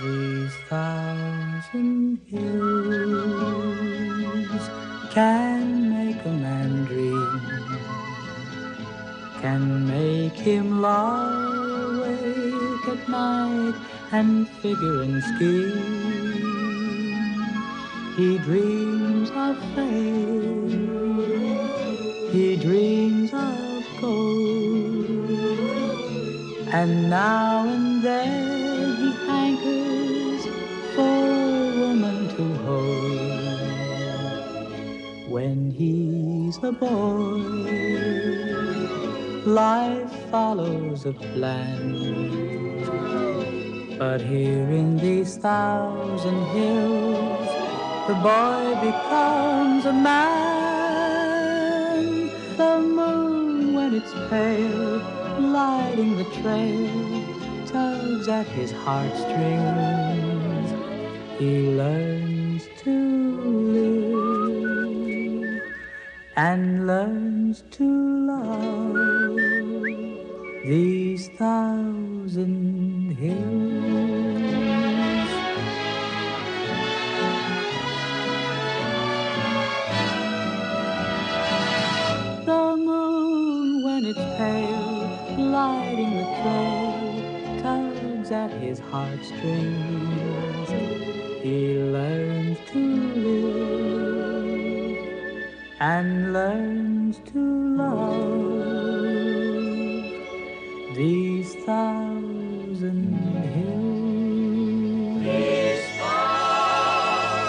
These thousand hills can make a man dream, can make him lie awake at night and figure and scheme. He dreams of fame, he dreams of gold, and now and then he hankers for a woman to hold. When he's a boy, life follows a plan. But here in these thousand hills, the boy becomes a man. The moon, when it's pale, lighting the trail, tugs at his heartstrings. He learns to live and learns to love these thousand hills. The moon, when it's pale, lighting the trail, tugs at his heartstrings. He learns to live and learns to love these thousand hills. These thousand hills.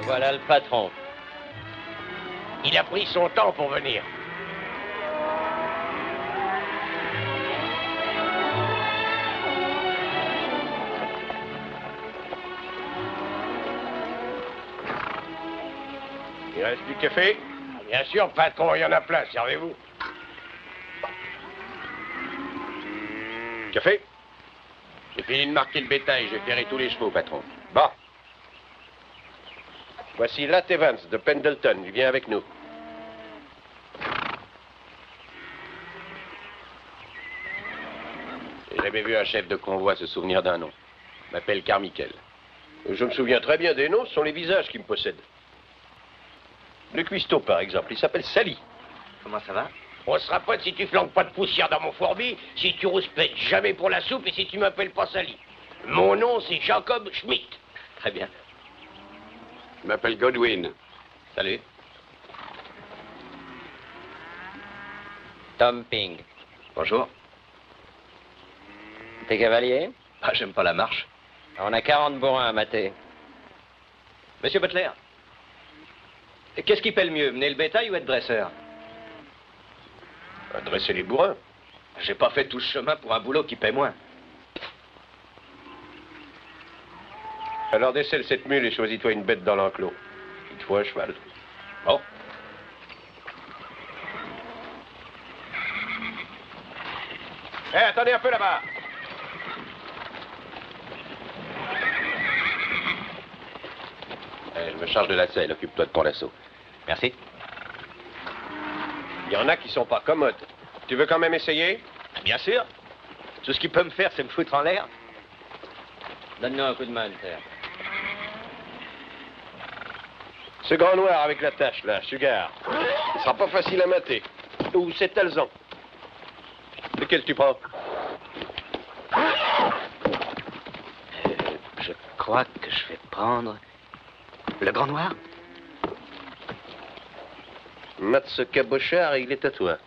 Voilà le patron. Il a pris son temps pour venir. Il reste du café? Bien sûr, patron, il y en a plein, servez-vous. Café? J'ai fini de marquer le bétail, j'ai ferré tous les chevaux, patron. Bon. Voici Lat Evans de Pendleton, il vient avec nous. J'ai jamais vu un chef de convoi se souvenir d'un nom. Il m'appelle Carmichael. Je me souviens très bien des noms, ce sont les visages qui me possèdent. Le cuistot, par exemple, il s'appelle Sally. Comment ça va? On sera potes si tu flanques pas de poussière dans mon fourbi, si tu rouspètes jamais pour la soupe et si tu m'appelles pas Sally. Mon nom, c'est Jacob Schmidt. Très bien. Je m'appelle Godwin. Salut. Tom Ping. Bonjour. T'es cavalier? Ah, j'aime pas la marche. On a 40 bourrins à mater. Monsieur Butler, qu'est-ce qui paie le mieux, mener le bétail ou être dresseur? Dresser les bourrins. J'ai pas fait tout ce chemin pour un boulot qui paie moins. Alors décèle cette mule et choisis-toi une bête dans l'enclos. Il te faut un cheval. Bon. Hé, attendez un peu là-bas. Je me charge de la selle, occupe-toi de ton lasso. Merci. Il y en a qui sont pas commodes. Tu veux quand même essayer? Bien sûr. Tout ce qu'il peut me faire, c'est me foutre en l'air. Donne-nous un coup de main, Terre. Ce grand noir avec la tache, là, Sugar. Ce sera pas facile à mater. Ou c'est Talzan. Lequel tu prends? Je crois que je vais prendre le grand noir. Mate ce cabochard et il est à toi.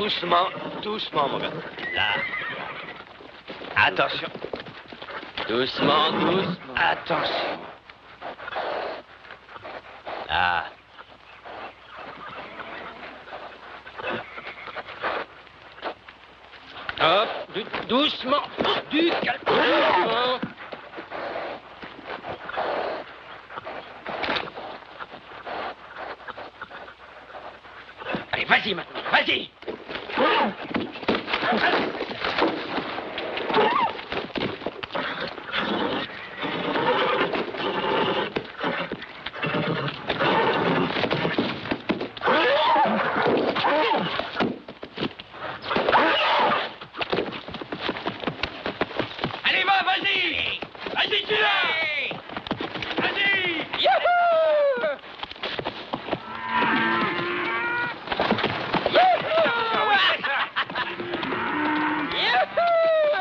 Doucement, doucement, mon gars. Là. Attention. Doucement, doucement. Attention. Là. Hop, doucement, du calme. Doucement. Allez, vas-y maintenant, vas-y. Allez, va, vas-y. Vas-y, tu l'as. Vas-y. Youhou.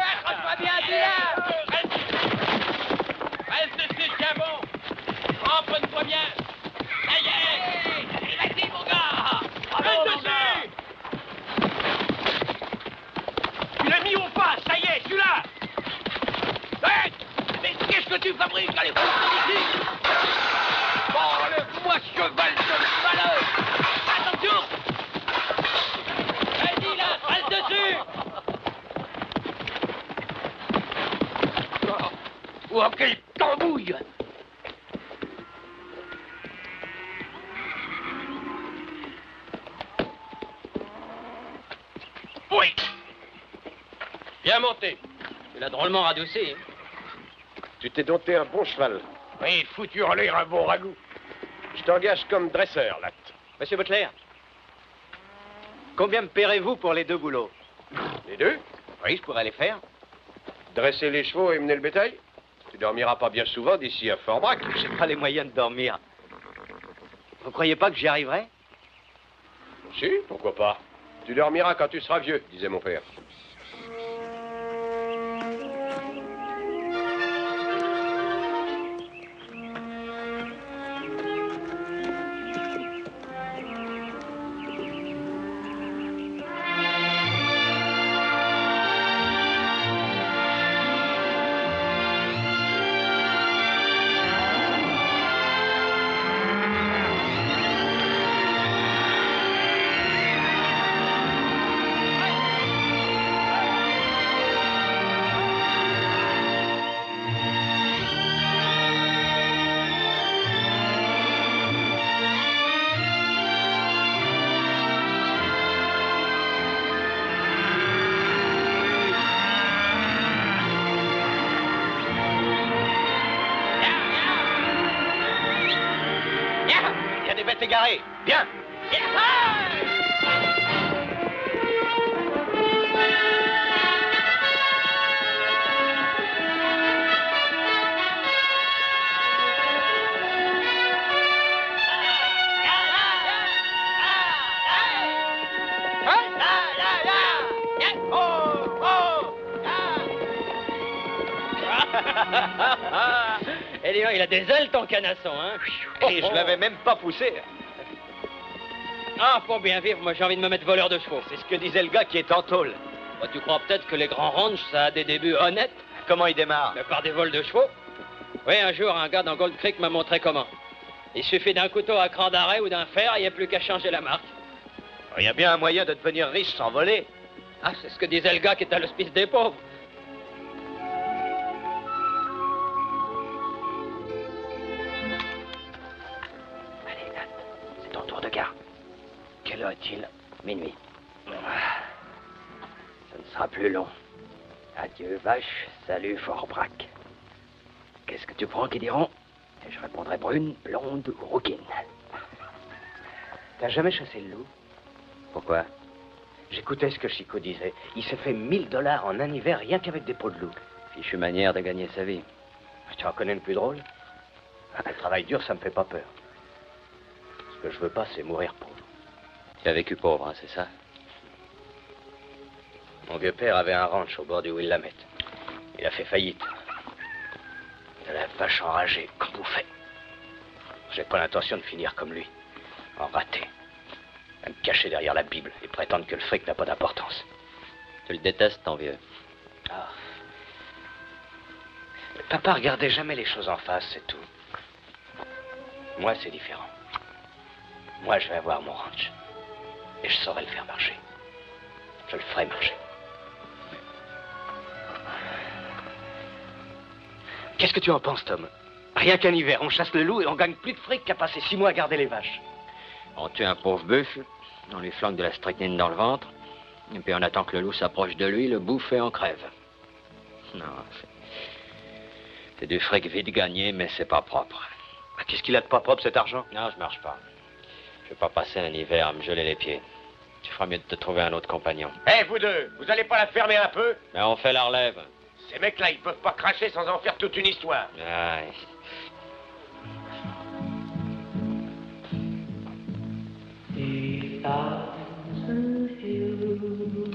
Accroche-toi bien, tu l'as. Reste dessus, tiens bon. Emprunte-toi bien. Ça y est. Vas-y, mon gars. Reste dessus. Tu l'as mis au pas, ça y est, tu l'as. Hey, mais qu'est-ce que tu fabriques? Allez, faut ici. Bon, le moi cheval de malheur. Attention. Vas-y, là, reste dessus. Oh, quelle tambouille. Oui. Bien monté. Tu l'as drôlement radouci. Hein. Tu t'es dompté un bon cheval. Oui, foutu en l'air un bon ragoût. Je t'engage comme dresseur, Latte. Monsieur Butler, combien me paierez-vous pour les 2 boulots? Les deux? Oui, je pourrais les faire. Dresser les chevaux et mener le bétail? Tu dormiras pas bien souvent d'ici à Fort Brac. J'ai pas les moyens de dormir. Vous croyez pas que j'y arriverai? Si, pourquoi pas. Tu dormiras quand tu seras vieux, disait mon père. Il y a des bêtes égarées. Bien. Et dis donc, il a des ailes, ton canasson, hein. Et je l'avais même pas poussé. Ah, pour bien vivre, moi j'ai envie de me mettre voleur de chevaux. C'est ce que disait le gars qui est en tôle. Bah, tu crois peut-être que les grands ranchs, ça a des débuts honnêtes, Comment il démarre? mais par des vols de chevaux. Oui, un jour, un gars dans Gold Creek m'a montré comment. Il suffit d'un couteau à cran d'arrêt ou d'un fer, il n'y a plus qu'à changer la marque. Il y a bien un moyen de devenir riche sans voler. Ah, c'est ce que disait le gars qui est à l'hospice des pauvres. Allez, Nat, c'est ton tour de garde. Quelle heure est-il? Minuit. Ça ne sera plus long. Adieu, vache. Salut, Fort Brac. Qu'est-ce que tu prends qu'ils diront? Et je répondrai brune, blonde ou rouquine. T'as jamais chassé le loup? Pourquoi? J'écoutais ce que Chico disait. Il s'est fait 1000 $ en un hiver rien qu'avec des peaux de loup. Fichue manière de gagner sa vie. Tu en connais le plus drôle? Le travail dur, ça me fait pas peur. Ce que je veux pas, c'est mourir pauvre. Tu as vécu pauvre, hein, c'est ça? Mon vieux-père avait un ranch au bord du Willamette. Il a fait faillite. De la vache enragée, comme vous faites. J'ai pas l'intention de finir comme lui. En raté. À me cacher derrière la Bible et prétendre que le fric n'a pas d'importance. Tu le détestes, ton vieux. Ah. Papa regardait jamais les choses en face, c'est tout. Moi, c'est différent. Moi, je vais avoir mon ranch. Et je saurai le faire marcher. Je le ferai marcher. Qu'est-ce que tu en penses, Tom? Rien qu'un hiver, on chasse le loup et on gagne plus de fric qu'à passer 6 mois à garder les vaches. On tue un pauvre buffle, on lui flanque de la strychnine dans le ventre, et puis on attend que le loup s'approche de lui, le bouffe et on crève. Non, c'est du fric vite gagné, mais c'est pas propre. Bah, qu'est-ce qu'il a de pas propre, cet argent? Non, je marche pas. Je vais pas passer un hiver à me geler les pieds. Tu feras mieux de te trouver un autre compagnon. Hé, vous deux, vous allez pas la fermer un peu? Mais on fait la relève. Ces mecs-là, ils peuvent pas cracher sans en faire toute une histoire. Aïe. These thousand hills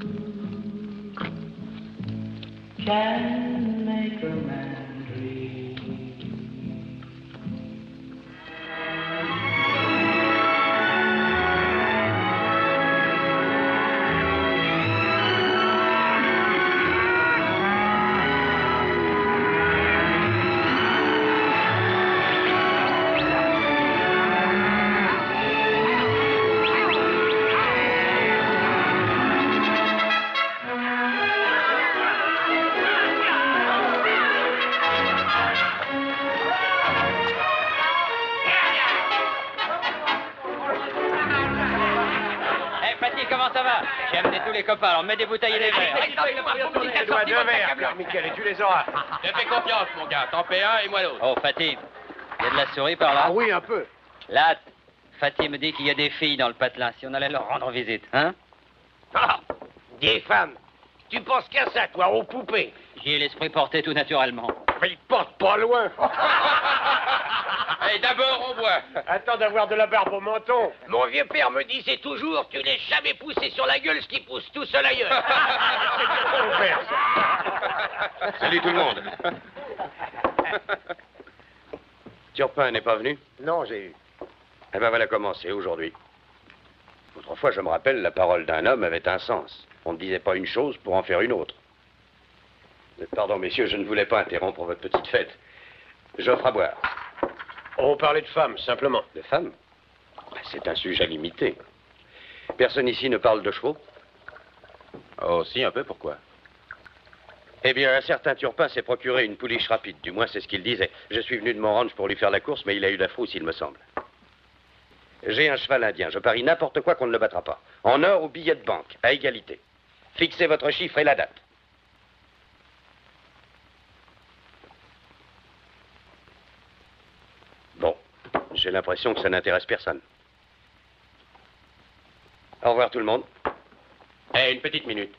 can make a man dream. Comment ça va? J'ai amené tous les copains, alors mets des bouteilles et des verres. Tu dois 2 verres, Carmichael, et tu les auras. Je fais confiance, mon gars. T'en fais un et moi l'autre. Oh, Fatih, il y a de la souris par là? Ah oui, un peu. Là, Fatih me dit qu'il y a des filles dans le patelin, si on allait leur rendre visite, hein? Ah, des femmes. Tu penses qu'à ça, toi, aux poupées? J'y ai l'esprit porté tout naturellement. Mais ils portent pas loin. Et d'abord, on boit. Attends d'avoir de la barbe au menton. Mon vieux père me disait toujours, tu n'es jamais poussé sur la gueule ce qui pousse tout seul ailleurs. Mon père, ça. Salut tout le monde. Turpin n'est pas venu? Non, j'ai eu. Eh ben voilà comment c'est aujourd'hui. Autrefois, je me rappelle, la parole d'un homme avait un sens. On ne disait pas une chose pour en faire une autre. Pardon, messieurs, je ne voulais pas interrompre votre petite fête. J'offre à boire. On parlait de femmes, simplement. De femmes? C'est un sujet limité. Personne ici ne parle de chevaux? Oh, si, un peu, pourquoi? Eh bien, un certain Turpin s'est procuré une pouliche rapide. Du moins, c'est ce qu'il disait. Je suis venu de mon ranch pour lui faire la course, mais il a eu la frousse, il me semble. J'ai un cheval indien. Je parie n'importe quoi qu'on ne le battra pas. En or ou billet de banque, à égalité. Fixez votre chiffre et la date. Bon, j'ai l'impression que ça n'intéresse personne. Au revoir tout le monde. Eh, une petite minute.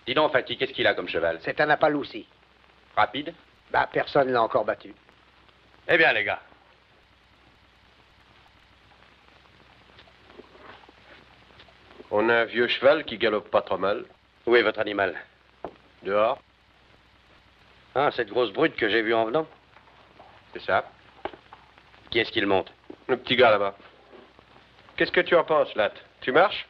Dis donc, Fatih, qu'est-ce qu'il a comme cheval? C'est un Appaloussi. Rapide? Bah, personne l'a encore battu. Eh bien, les gars. On a un vieux cheval qui galope pas trop mal. Où est votre animal? Dehors. Ah, cette grosse brute que j'ai vue en venant? C'est ça. Qui est-ce qu'il monte? Le petit gars là-bas. Qu'est-ce que tu en penses, Latte? Tu marches?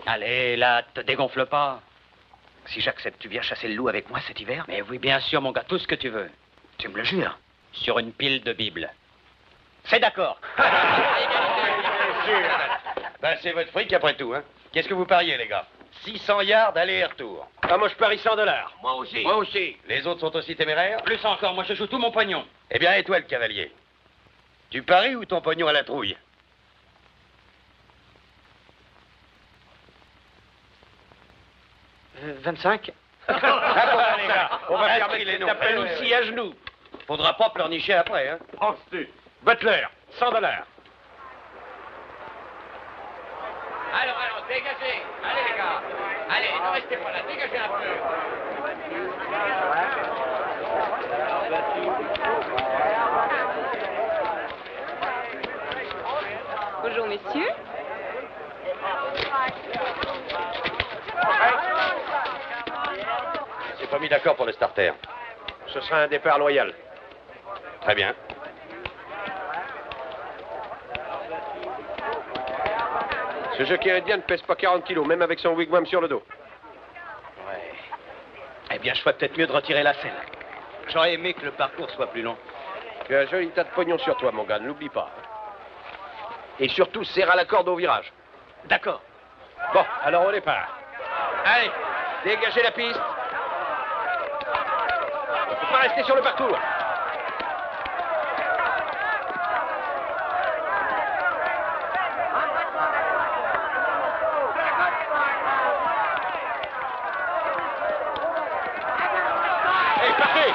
Allez, là, te dégonfle pas. Si j'accepte, tu viens chasser le loup avec moi cet hiver? Mais oui, bien sûr, mon gars, tout ce que tu veux. Tu me le jures? Sur une pile de Bible. C'est d'accord. Ben, c'est votre fric après tout, hein. Qu'est-ce que vous pariez, les gars? 600 yards aller et retour. Ah, moi, je parie $100. Moi aussi. Moi aussi. Les autres sont aussi téméraires? Plus encore, moi je joue tout mon pognon. Eh bien, et toi, le cavalier? Tu paries ou ton pognon à la trouille? « 25 » Ah, bon, les gars, on va faire les noms. Appaloussi à genoux. Faudra pas pleurnicher après, hein. Penses-tu? Butler, $100. Alors, dégagez. Allez, les gars. Allez, ne restez pas là. Dégagez un peu. Bonjour, messieurs. C'est pas mis d'accord pour le starter. Ce sera un départ loyal. Très bien. Ce jockey indien ne pèse pas 40 kilos, même avec son wigwam sur le dos. Ouais. Eh bien, je ferais peut-être mieux de retirer la selle. J'aurais aimé que le parcours soit plus long. Tu as un joli tas de pognon sur toi, mon gars, ne l'oublie pas. Et surtout, serre à la corde au virage. D'accord. Bon, alors on départ. Allez, dégagez la piste. Il ne faut pas rester sur le parcours. Allez, partez.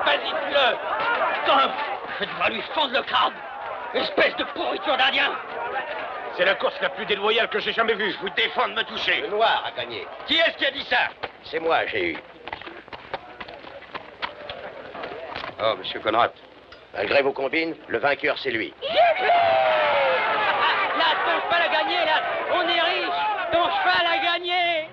Vas-y, tue-le. Tom, je dois lui fendre le crâne. Espèce de pourriture d'Indien. C'est la course la plus déloyale que j'ai jamais vue. Je vous défends de me toucher. Le noir a gagné. Qui est-ce qui a dit ça? C'est moi, j'ai eu. Oh, monsieur Conrad, malgré vos combines, le vainqueur, c'est lui. Là, ton cheval a gagné, là. On est riche. Ton cheval a gagné.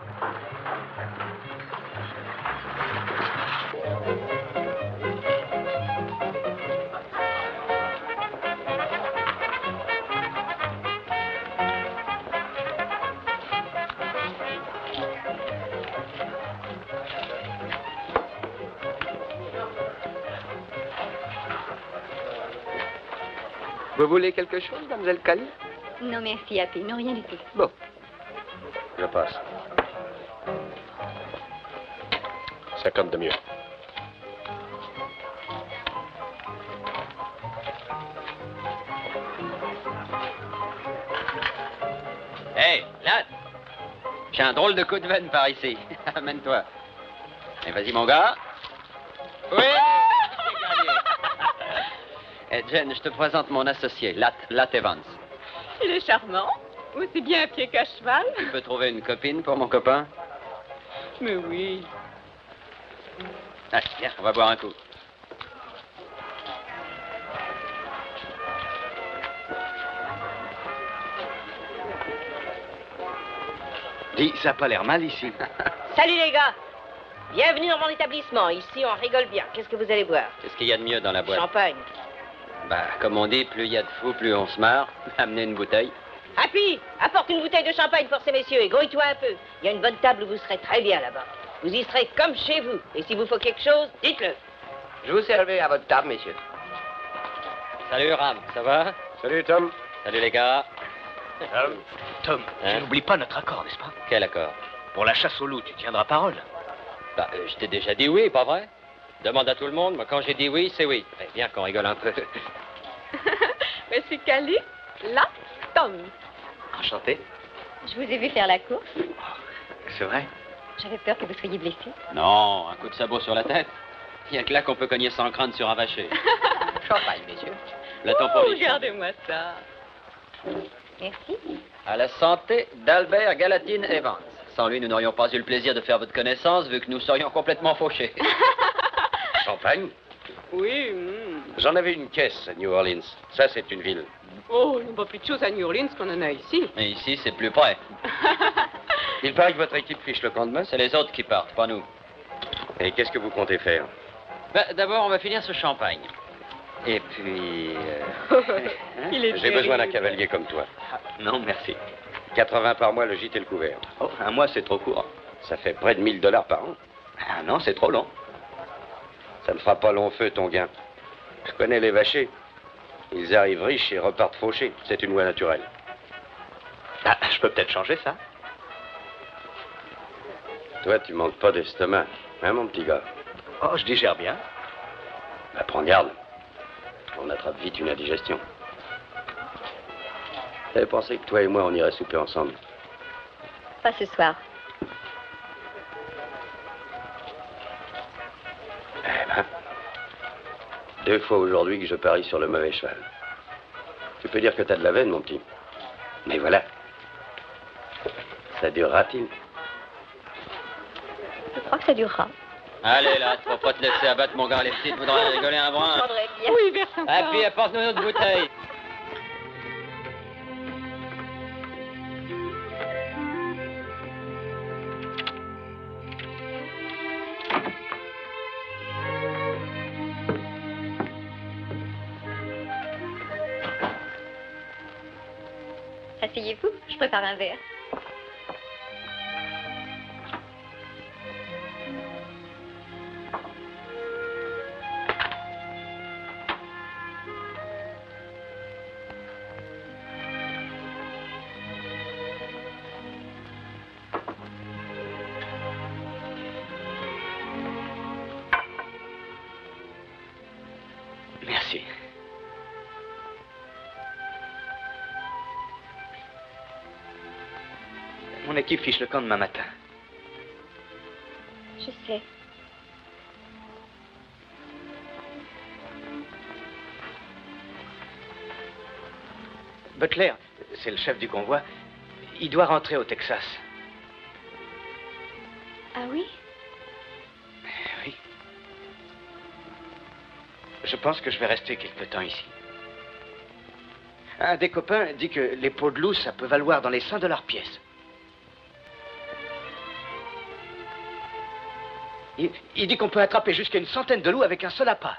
Vous voulez quelque chose, mademoiselle Cali? Non, merci, Happy. Non, rien du tout. Bon. Je passe. 50 de mieux. Hé, là, j'ai un drôle de coup de veine par ici. Amène-toi. Et vas-y, mon gars. Oui! Eh, Jen, je te présente mon associé, Lat Evans. Il est charmant. Aussi bien à pied qu'à cheval. Tu peux trouver une copine pour mon copain? Mais oui. Allez, viens, on va boire un coup. Dis, ça a pas l'air mal ici. Salut les gars. Bienvenue dans mon établissement. Ici, on rigole bien. Qu'est-ce que vous allez boire? Qu'est-ce qu'il y a de mieux dans la boîte? Champagne. Bah, comme on dit, plus il y a de fous, plus on se marre. Amenez une bouteille. Happy, apporte une bouteille de champagne pour ces messieurs et grouille-toi un peu. Il y a une bonne table où vous serez très bien là-bas. Vous y serez comme chez vous. Et si vous faut quelque chose, dites-le. Je vous servais à votre table, messieurs. Salut, Ram, ça va? Salut, Tom. Salut, les gars. Tom, Hein? tu n'oublies pas notre accord, n'est-ce pas? Quel accord? Pour la chasse au loup, tu tiendras parole. Bah, je t'ai déjà dit oui, pas vrai? Demande à tout le monde, moi, quand j'ai dit oui, c'est oui. Eh bien qu'on rigole un peu. Monsieur Cali, là, Tom. Enchanté. Je vous ai vu faire la course. C'est vrai? J'avais peur que vous soyez blessé. Non, un coup de sabot sur la tête. Il y a que là qu'on peut cogner sans crainte sur un vacher. Champagne, messieurs. Le temps pour les choses. Regardez-moi ça. Merci. À la santé d'Albert Galatine Evans. Sans lui, nous n'aurions pas eu le plaisir de faire votre connaissance, vu que nous serions complètement fauchés. Champagne. Oui. J'en avais une caisse à New Orleans. Ça, c'est une ville. Oh, il n'y a pas plus de choses à New Orleans qu'on en a ici. Et ici, c'est plus près. Il paraît que votre équipe fiche le camp demain. C'est les autres qui partent, pas nous. Et qu'est-ce que vous comptez faire? D'abord, on va finir ce champagne. Et puis... J'ai besoin d'un cavalier comme toi. Non, merci. 80 par mois, le gîte et le couvert. Oh, un mois, c'est trop court. Ça fait près de $1000 par an. Ah non, c'est trop long. Ça ne fera pas long feu, ton gain. Je connais les vachers. Ils arrivent riches et repartent fauchés. C'est une loi naturelle. Ah, je peux peut-être changer ça. Toi, tu manques pas d'estomac, hein, mon petit gars? Oh, je digère bien. Bah, prends garde. On attrape vite une indigestion. J'avais pensé que toi et moi, on irait souper ensemble. Pas ce soir. Eh ben, 2 fois aujourd'hui que je parie sur le mauvais cheval. Tu peux dire que t'as de la veine, mon petit. Mais voilà. Ça durera-t-il? Je crois que ça durera. Allez, là, tu vas pas te laisser abattre, mon gars. Les petites voudraient rigoler un brin. Prendrait bien. Oui, verse encore. Ah, puis apporte-nous notre bouteille. Asseyez-vous, je prépare un verre. Merci. Mon équipe fiche le camp demain matin. Je sais. Butler, c'est le chef du convoi. Il doit rentrer au Texas. Ah oui? Oui. Je pense que je vais rester quelque temps ici. Un des copains dit que les peaux de loup, ça peut valoir dans les $100 pièce. Il dit qu'on peut attraper jusqu'à une centaine de loups avec un seul appât.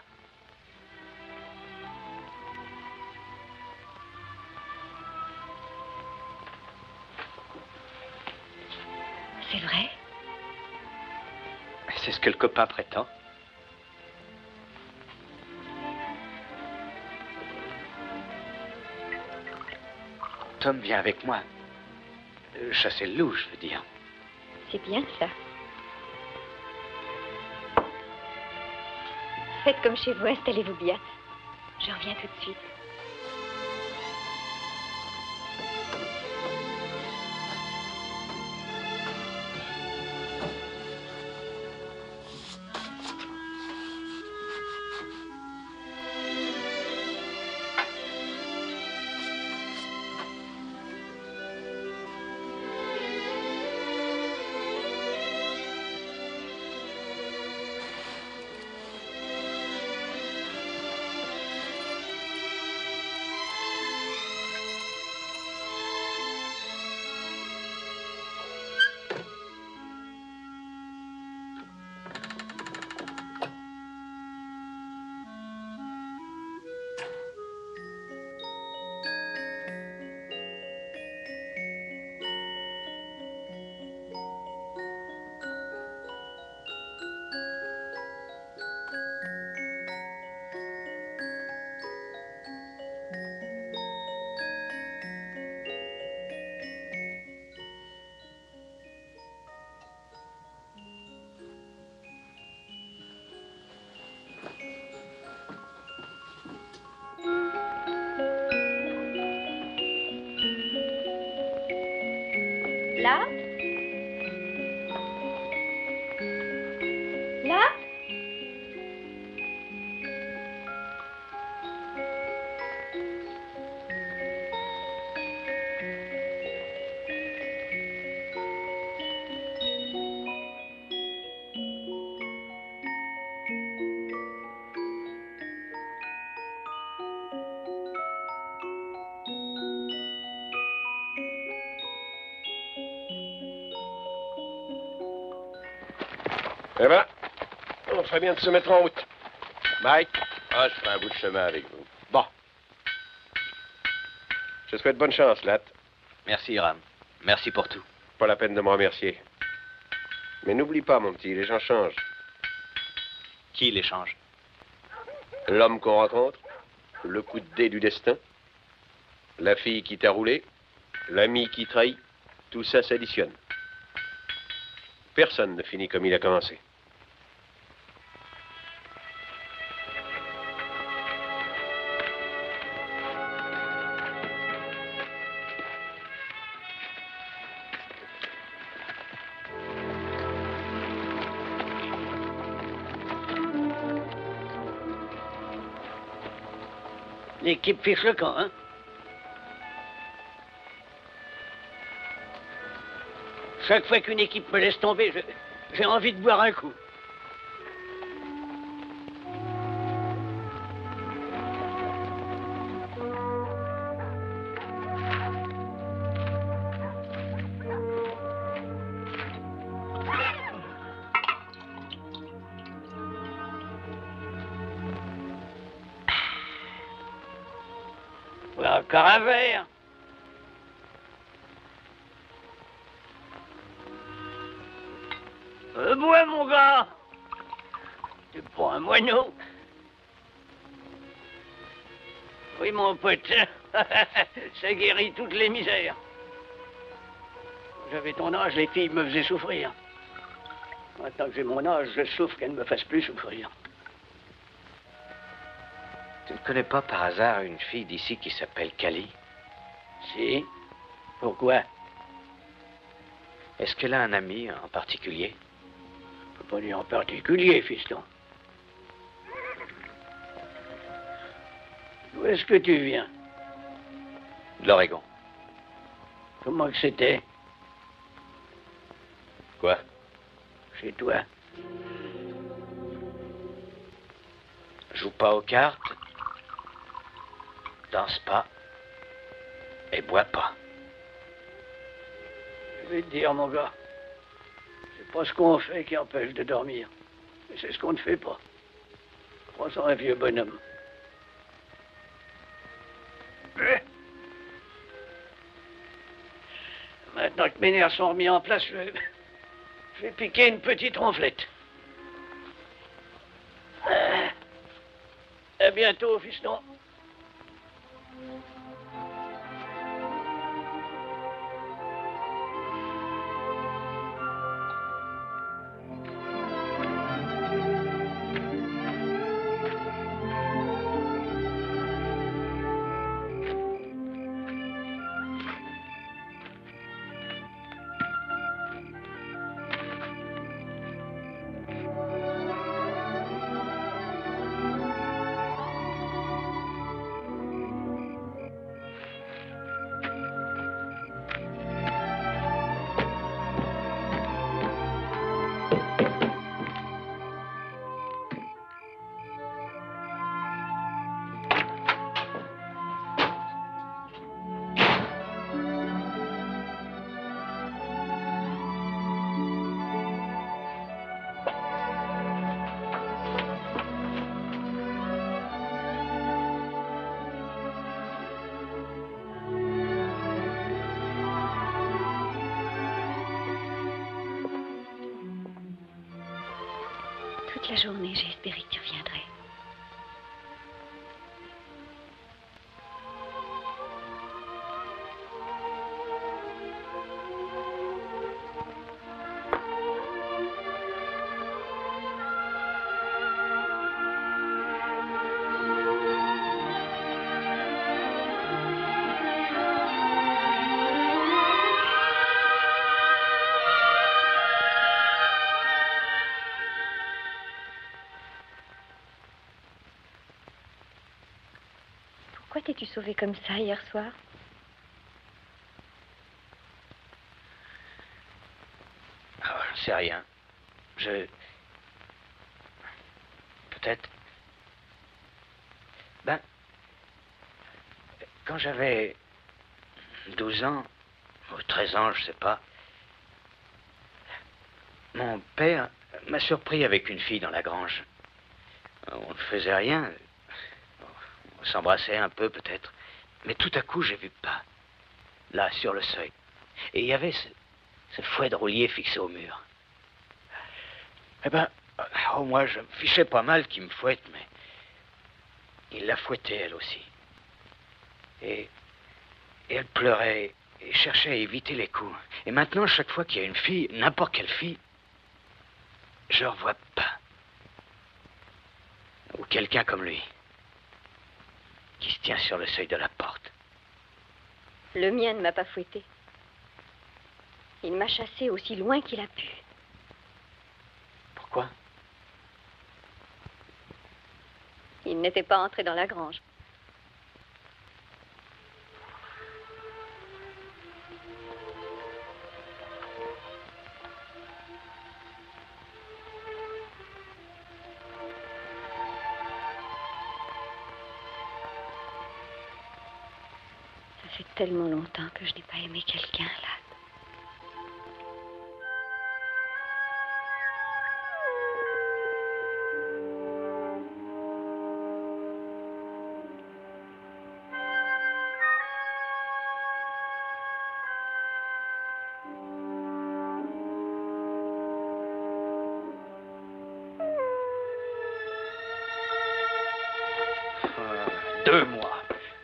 C'est vrai? C'est ce que le copain prétend. Tom vient avec moi. Chasser le loup, je veux dire. C'est bien ça. Faites comme chez vous, installez-vous bien. Je reviens tout de suite. Là? Là? Eh ben, on ferait bien de se mettre en route. Mike? Ah, je ferai un bout de chemin avec vous. Bon. Je te souhaite bonne chance, Latt. Merci, Ram. Merci pour tout. Pas la peine de me remercier. Mais n'oublie pas, mon petit, les gens changent. Qui l'échange? L'homme qu'on rencontre, le coup de dé du destin, la fille qui t'a roulé, l'ami qui trahit, tout ça s'additionne. Personne ne finit comme il a commencé. L'équipe fiche le camp, hein? Chaque fois qu'une équipe me laisse tomber, j'ai envie de boire un coup. Voilà, encore un verre. Bois, mon gars. Tu prends un moineau. Oui, mon pote. Ça guérit toutes les misères. J'avais ton âge, les filles me faisaient souffrir. Maintenant que j'ai mon âge, je souffre qu'elles ne me fassent plus souffrir. Tu ne connais pas par hasard une fille d'ici qui s'appelle Cali? Si. Pourquoi? Est-ce qu'elle a un ami en particulier? Je peux pas dire en particulier, fiston. D'où est-ce que tu viens? De l'Oregon. Comment que c'était? Quoi? Chez toi. Joue pas aux cartes, danse pas et bois pas. Je vais te dire, mon gars, c'est pas ce qu'on fait qui empêche de dormir, mais c'est ce qu'on ne fait pas. Crois-en un vieux bonhomme. Maintenant que mes nerfs sont remis en place, je vais piquer une petite ronflette. À bientôt, fiston. Toute la journée, j'ai espéré que tu reviendrais. Pourquoi t'es-tu sauvé comme ça hier soir? Ah, je sais rien. Peut-être. Ben, quand j'avais 12 ans, ou 13 ans, je sais pas, mon père m'a surpris avec une fille dans la grange. On ne faisait rien. On s'embrassait un peu, peut-être. Mais tout à coup, j'ai vu pas. Là, sur le seuil. Et il y avait ce fouet de roulier fixé au mur. Eh ben, moi, je me fichais pas mal qu'il me fouette, mais... il la fouettait, elle aussi. Et elle pleurait et cherchait à éviter les coups. Et maintenant, chaque fois qu'il y a une fille, n'importe quelle fille, je revois pas. Ou quelqu'un comme lui, qui se tient sur le seuil de la porte. Le mien ne m'a pas fouetté. Il m'a chassé aussi loin qu'il a pu. Pourquoi? Il n'était pas entré dans la grange. Ça fait tellement longtemps que je n'ai pas aimé quelqu'un, là.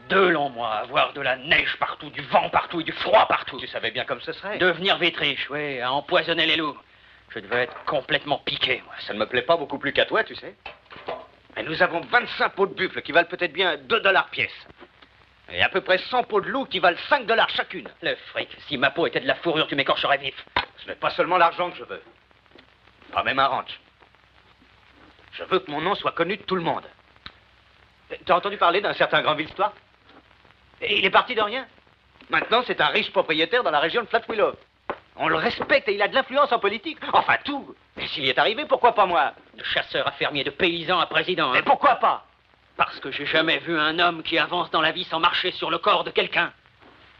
Deux longs mois, avoir de la neige partout, du vent partout et du froid partout. Tu savais bien comme ce serait. Devenir vétriche, oui, à empoisonner les loups. Je devais être complètement piqué, moi. Ça ne me plaît pas beaucoup plus qu'à toi, tu sais. Mais nous avons 25 pots de buffle qui valent peut-être bien 2 $ pièce. Et à peu près 100 pots de loup qui valent 5 $ chacune. Le fric, si ma peau était de la fourrure, tu m'écorcherais vif. Ce n'est pas seulement l'argent que je veux. Pas même un ranch. Je veux que mon nom soit connu de tout le monde. T'as entendu parler d'un certain Grand Villestois? Et il est parti de rien. Maintenant, c'est un riche propriétaire dans la région de Flat Willow. On le respecte et il a de l'influence en politique. Enfin, tout. Et s'il y est arrivé, pourquoi pas moi? De chasseur à fermier, de paysan à président. Mais pourquoi pas? Parce que j'ai jamais vu un homme qui avance dans la vie sans marcher sur le corps de quelqu'un.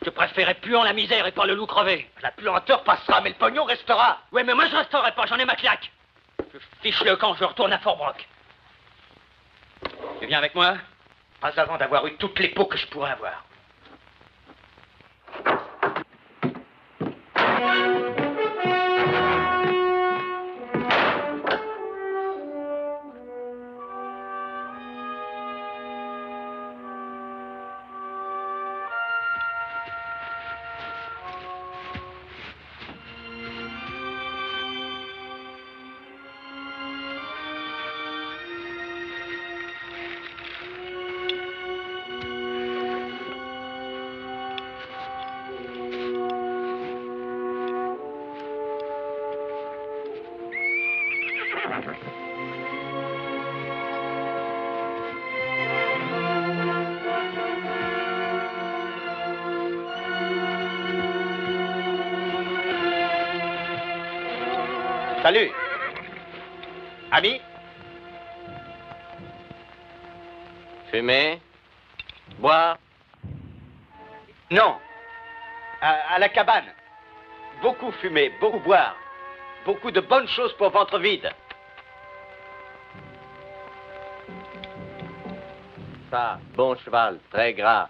Je préférais puant la misère et pas le loup crevé. La puanteur passera, mais le pognon restera. Ouais, mais moi je resterai pas, j'en ai ma claque. Je fiche le camp, je retourne à Fort Brock. Tu viens avec moi? Pas avant d'avoir eu toutes les peaux que je pourrais avoir. Salut. Ami? Fumer? Boire? Non. À la cabane. Beaucoup fumer, beaucoup boire. Beaucoup de bonnes choses pour ventre vide. Ça, bon cheval, très gras.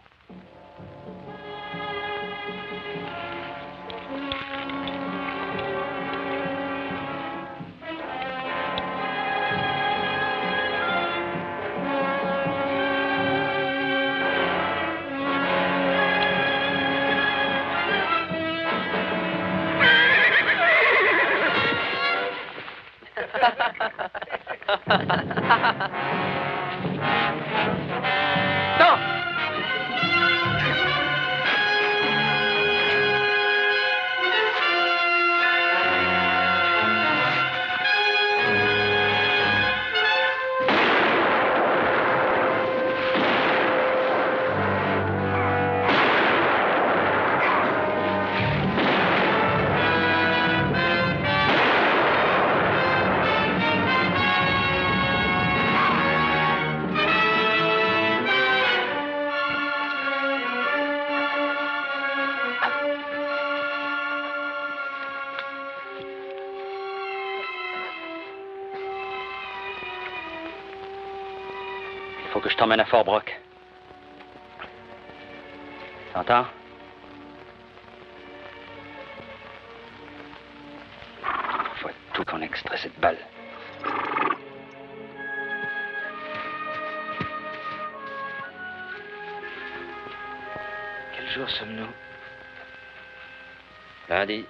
Faut que je t'emmène à Fort Brock. T'entends? Faut tout qu'on extrait cette balle. Quel jour sommes-nous? Lundi,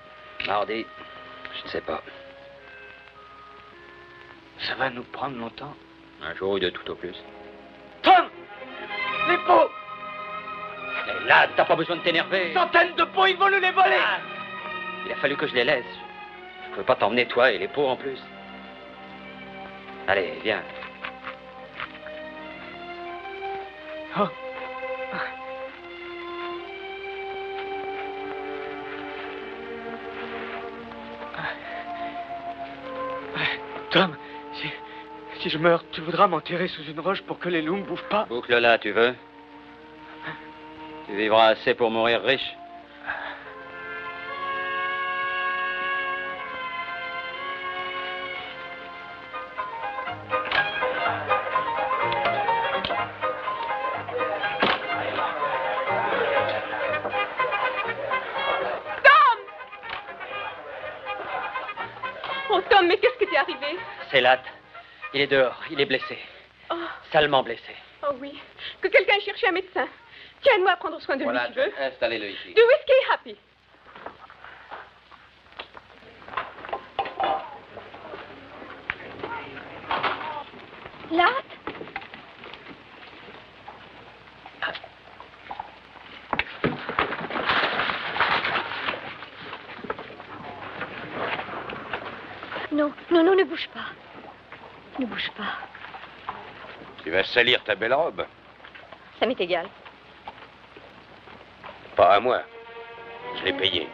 mardi, je ne sais pas. Ça va nous prendre longtemps? Un jour ou deux tout au plus. Tom! Les pots! Et là, t'as pas besoin de t'énerver. Centaines de pots, ils vont nous les voler! Il a fallu que je les laisse. Je pouvais pas t'emmener toi et les pots en plus. Allez, viens. Oh. Tom, si je meurs, tu voudras m'enterrer sous une roche pour que les loups me bouffent pas? Boucle-la, tu veux? Tu vivras assez pour mourir riche. Oh, Tom, mais qu'est-ce qui t'est arrivé? C'est Latt. Il est dehors, il est blessé. Oh. Salement blessé. Oh oui. Que quelqu'un cherche un médecin. Tiens-moi à prendre soin de lui, si tu veux. Installez-le ici. Du whisky, Happy. Latt? Non, non, non, ne bouge pas. Ne bouge pas. Tu vas salir ta belle robe. Ça m'est égal. Pas à moi. Je l'ai payé.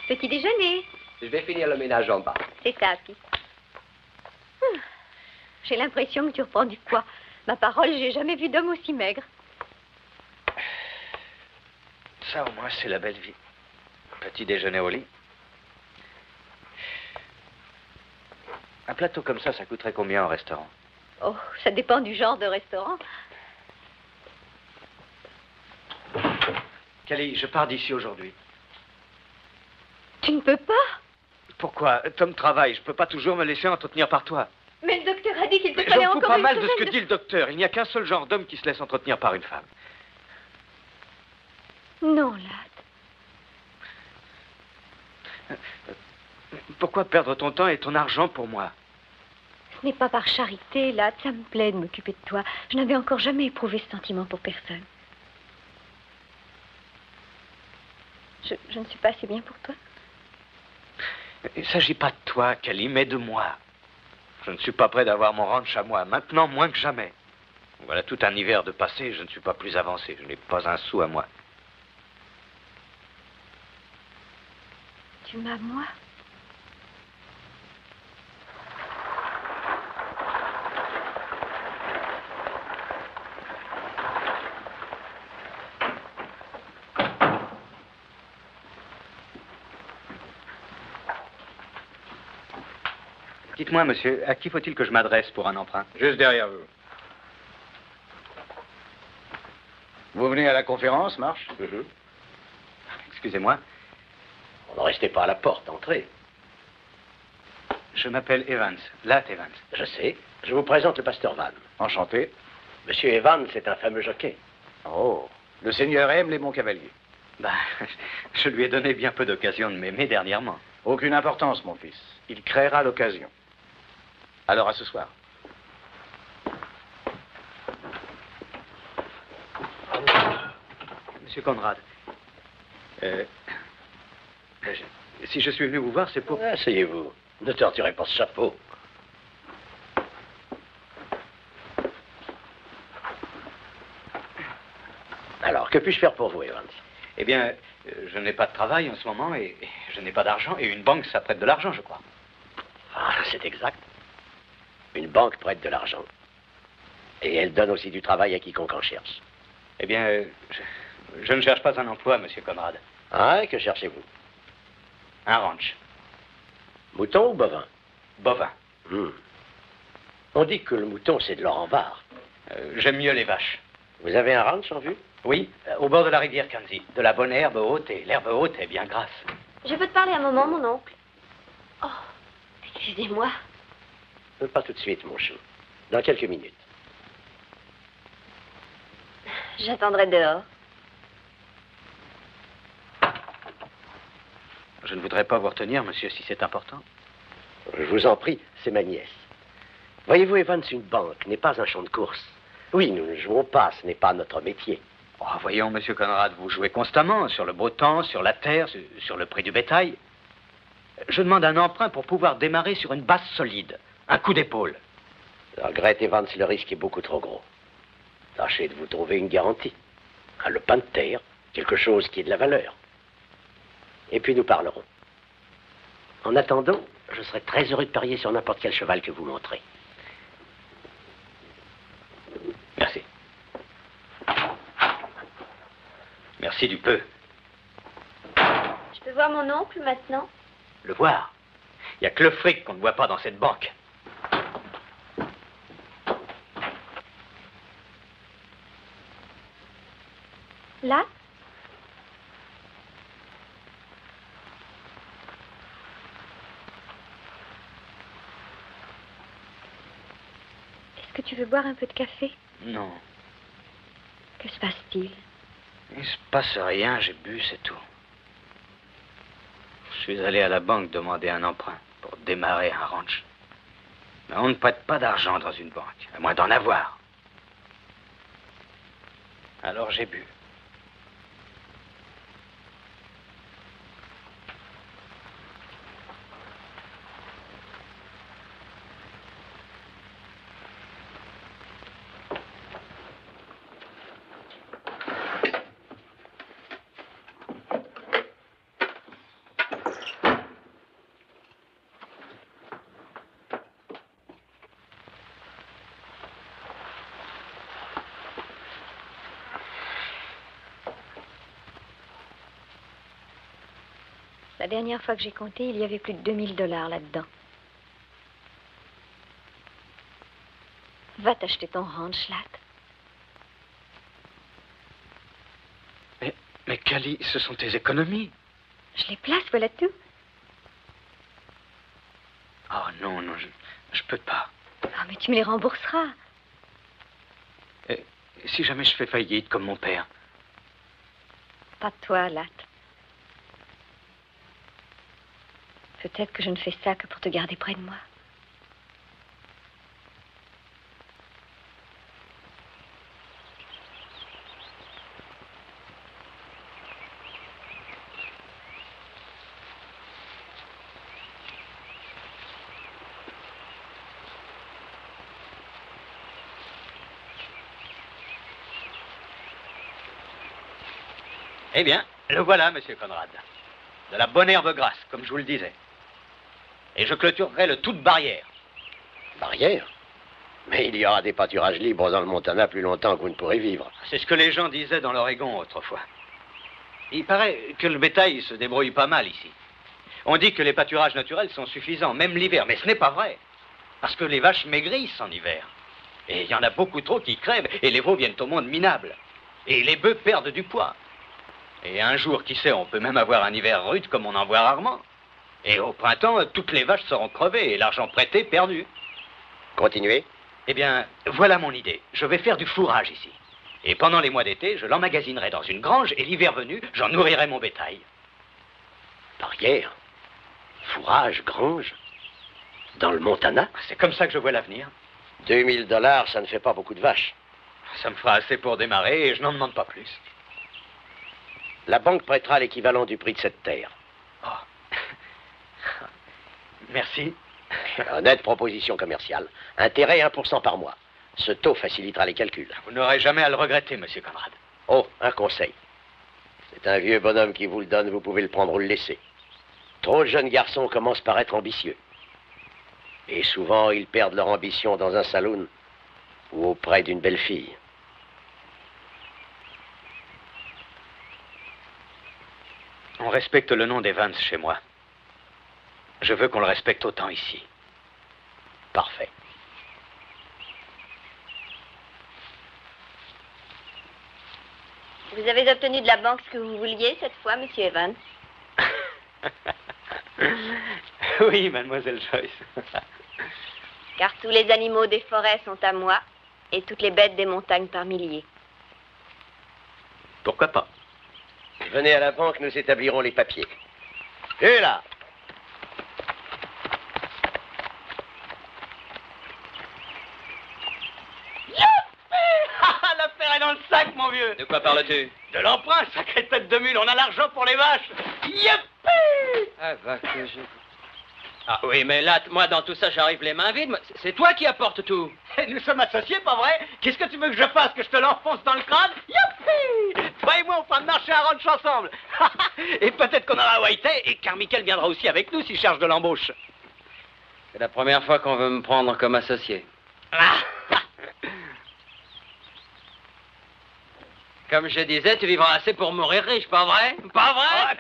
Petit déjeuner. Je vais finir le ménage en bas. C'est ça, Happy. J'ai l'impression que tu reprends du poids. Ma parole, j'ai jamais vu d'homme aussi maigre. Ça, au moins, c'est la belle vie. Petit déjeuner au lit. Un plateau comme ça coûterait combien au restaurant? Oh, ça dépend du genre de restaurant. Kelly, je pars d'ici aujourd'hui. Tu ne peux pas. Pourquoi? Tom travaille. Je peux pas toujours me laisser entretenir par toi. Mais le docteur a dit qu'il te Mais fallait j'en fous encore pas une mal de ce semaine que dit le docteur. Il n'y a qu'un seul genre d'homme qui se laisse entretenir par une femme. Non, Latt. Pourquoi perdre ton temps et ton argent pour moi? Ce n'est pas par charité, Latt. Ça me plaît de m'occuper de toi. Je n'avais encore jamais éprouvé ce sentiment pour personne. Je ne suis pas assez bien pour toi. Il ne s'agit pas de toi, Kelly, mais de moi. Je ne suis pas prêt d'avoir mon ranch à moi, maintenant moins que jamais. Voilà tout un hiver de passé, je ne suis pas plus avancé. Je n'ai pas un sou à moi. Tu m'as, moi? Dites-moi, monsieur, à qui faut-il que je m'adresse pour un emprunt? Juste derrière vous. Vous venez à la conférence, Marche? Excusez-moi. Ne restez pas à la porte, entrez. Je m'appelle Evans, Latt Evans. Je sais. Je vous présente le pasteur Van. Enchanté. Monsieur Evans, c'est un fameux jockey. Oh, le Seigneur aime les bons cavaliers. Ben, je lui ai donné bien peu d'occasions de m'aimer dernièrement. Aucune importance, mon fils. Il créera l'occasion. Alors, à ce soir. Monsieur Conrad, si je suis venu vous voir, c'est pour... Asseyez-vous. Ne torturez pas ce chapeau. Alors, que puis-je faire pour vous, Evans? Eh bien, je n'ai pas de travail en ce moment et je n'ai pas d'argent. Et une banque, ça prête de l'argent, je crois. Ah, c'est exact. Une banque prête de l'argent. Et elle donne aussi du travail à quiconque en cherche. Eh bien, Je ne cherche pas un emploi, monsieur Conrad. Ah, que cherchez-vous? Un ranch. Mouton ou bovin? Bovin. On dit que le mouton, c'est de l'or en barre. J'aime mieux les vaches. Vous avez un ranch en vue? Oui, au bord de la rivière Kanzi. De la bonne herbe haute, et l'herbe haute est bien grasse. Je peux te parler un moment, mon oncle? Oh, excusez-moi. Pas tout de suite, mon chou. Dans quelques minutes. J'attendrai dehors. Je ne voudrais pas vous retenir, monsieur, si c'est important. Je vous en prie, c'est ma nièce. Voyez-vous, Evans, une banque n'est pas un champ de course. Oui, nous ne jouons pas, ce n'est pas notre métier. Oh, voyons, monsieur Conrad, vous jouez constamment sur le beau temps, sur la terre, sur le prix du bétail. Je demande un emprunt pour pouvoir démarrer sur une base solide. Un coup d'épaule. Je regrette, Evans, le risque est beaucoup trop gros. Tâchez de vous trouver une garantie. Un lopin de terre, quelque chose qui ait de la valeur. Et puis nous parlerons. En attendant, je serai très heureux de parier sur n'importe quel cheval que vous montrez. Merci. Merci du peu. Je peux voir mon oncle maintenant? Le voir? Il n'y a que le fric qu'on ne voit pas dans cette banque. Là? Est-ce que tu veux boire un peu de café? Non. Que se passe-t-il? Il se passe rien, j'ai bu, c'est tout. Je suis allé à la banque demander un emprunt pour démarrer un ranch. Mais on ne prête pas d'argent dans une banque, à moins d'en avoir. Alors j'ai bu. La dernière fois que j'ai compté, il y avait plus de $2000 là-dedans. Va t'acheter ton ranch, Latt. Mais Cali, ce sont tes économies. Je les place, voilà tout. Oh non, je peux pas. Ah, mais tu me les rembourseras. Et si jamais je fais faillite comme mon père? Pas toi, Latt. Peut-être que je ne fais ça que pour te garder près de moi. Eh bien, le voilà, monsieur Conrad. De la bonne herbe grasse, comme je vous le disais. Et je clôturerai le tout de barrière. Barrière? Mais il y aura des pâturages libres dans le Montana plus longtemps que vous ne pourrez vivre. C'est ce que les gens disaient dans l'Oregon autrefois. Il paraît que le bétail se débrouille pas mal ici. On dit que les pâturages naturels sont suffisants, même l'hiver, mais ce n'est pas vrai. Parce que les vaches maigrissent en hiver. Et il y en a beaucoup trop qui crèvent, et les veaux viennent au monde minable. Et les bœufs perdent du poids. Et un jour, qui sait, on peut même avoir un hiver rude comme on en voit rarement. Et au printemps, toutes les vaches seront crevées et l'argent prêté perdu. Continuez. Eh bien, voilà mon idée. Je vais faire du fourrage ici. Et pendant les mois d'été, je l'emmagasinerai dans une grange et l'hiver venu, j'en nourrirai mon bétail. Barrière? Fourrage, grange? Dans le Montana? C'est comme ça que je vois l'avenir. $2000, ça ne fait pas beaucoup de vaches. Ça me fera assez pour démarrer et je n'en demande pas plus. La banque prêtera l'équivalent du prix de cette terre. Oh. Merci. Honnête proposition commerciale. Intérêt 1% par mois. Ce taux facilitera les calculs. Vous n'aurez jamais à le regretter, monsieur Conrad. Oh, un conseil. C'est un vieux bonhomme qui vous le donne, vous pouvez le prendre ou le laisser. Trop de jeunes garçons commencent par être ambitieux. Et souvent, ils perdent leur ambition dans un saloon ou auprès d'une belle fille. On respecte le nom d'Evans chez moi. Je veux qu'on le respecte autant ici. Parfait. Vous avez obtenu de la banque ce que vous vouliez cette fois, monsieur Evans? Oui, mademoiselle Joyce. Car tous les animaux des forêts sont à moi et toutes les bêtes des montagnes par milliers. Pourquoi pas? Venez à la banque, nous établirons les papiers. Et là! L'affaire est dans le sac, mon vieux. De quoi parles-tu? De l'emprunt, sacrée tête de mule. On a l'argent pour les vaches. Youpi! Ah, va que je... Ah oui, mais là, moi, dans tout ça, j'arrive les mains vides. C'est toi qui apportes tout. Nous sommes associés, pas vrai? Qu'est-ce que tu veux que je fasse? Que je te l'enfonce dans le crâne? Youpi! Toi et moi, on fera marcher un ranch ensemble. Et peut-être qu'on aura Whitey et Carmichael viendra aussi avec nous s'il cherche de l'embauche. C'est la première fois qu'on veut me prendre comme associé. Comme je disais, tu vivras assez pour mourir riche, pas vrai? Pas vrai?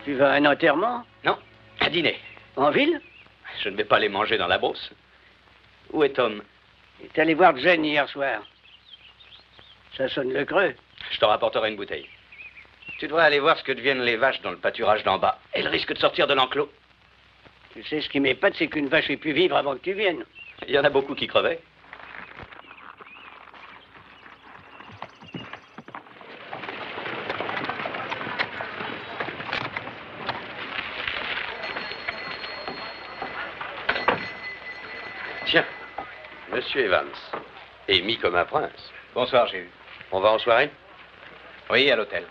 Tu vas à un enterrement? Non, un dîner. En ville? Je ne vais pas les manger dans la Beauce. Où est Tom? Il est allé voir Jane hier soir. Ça sonne le creux. Je te rapporterai une bouteille. Tu devrais aller voir ce que deviennent les vaches dans le pâturage d'en bas. Elles risquent de sortir de l'enclos. Tu sais, ce qui m'épate, c'est qu'une vache ait pu vivre avant que tu viennes. Il y en a beaucoup qui crevaient. Tiens, Monsieur Evans, émis comme un prince. Bonsoir, j'ai eu. On va en soirée? Oui, à l'hôtel.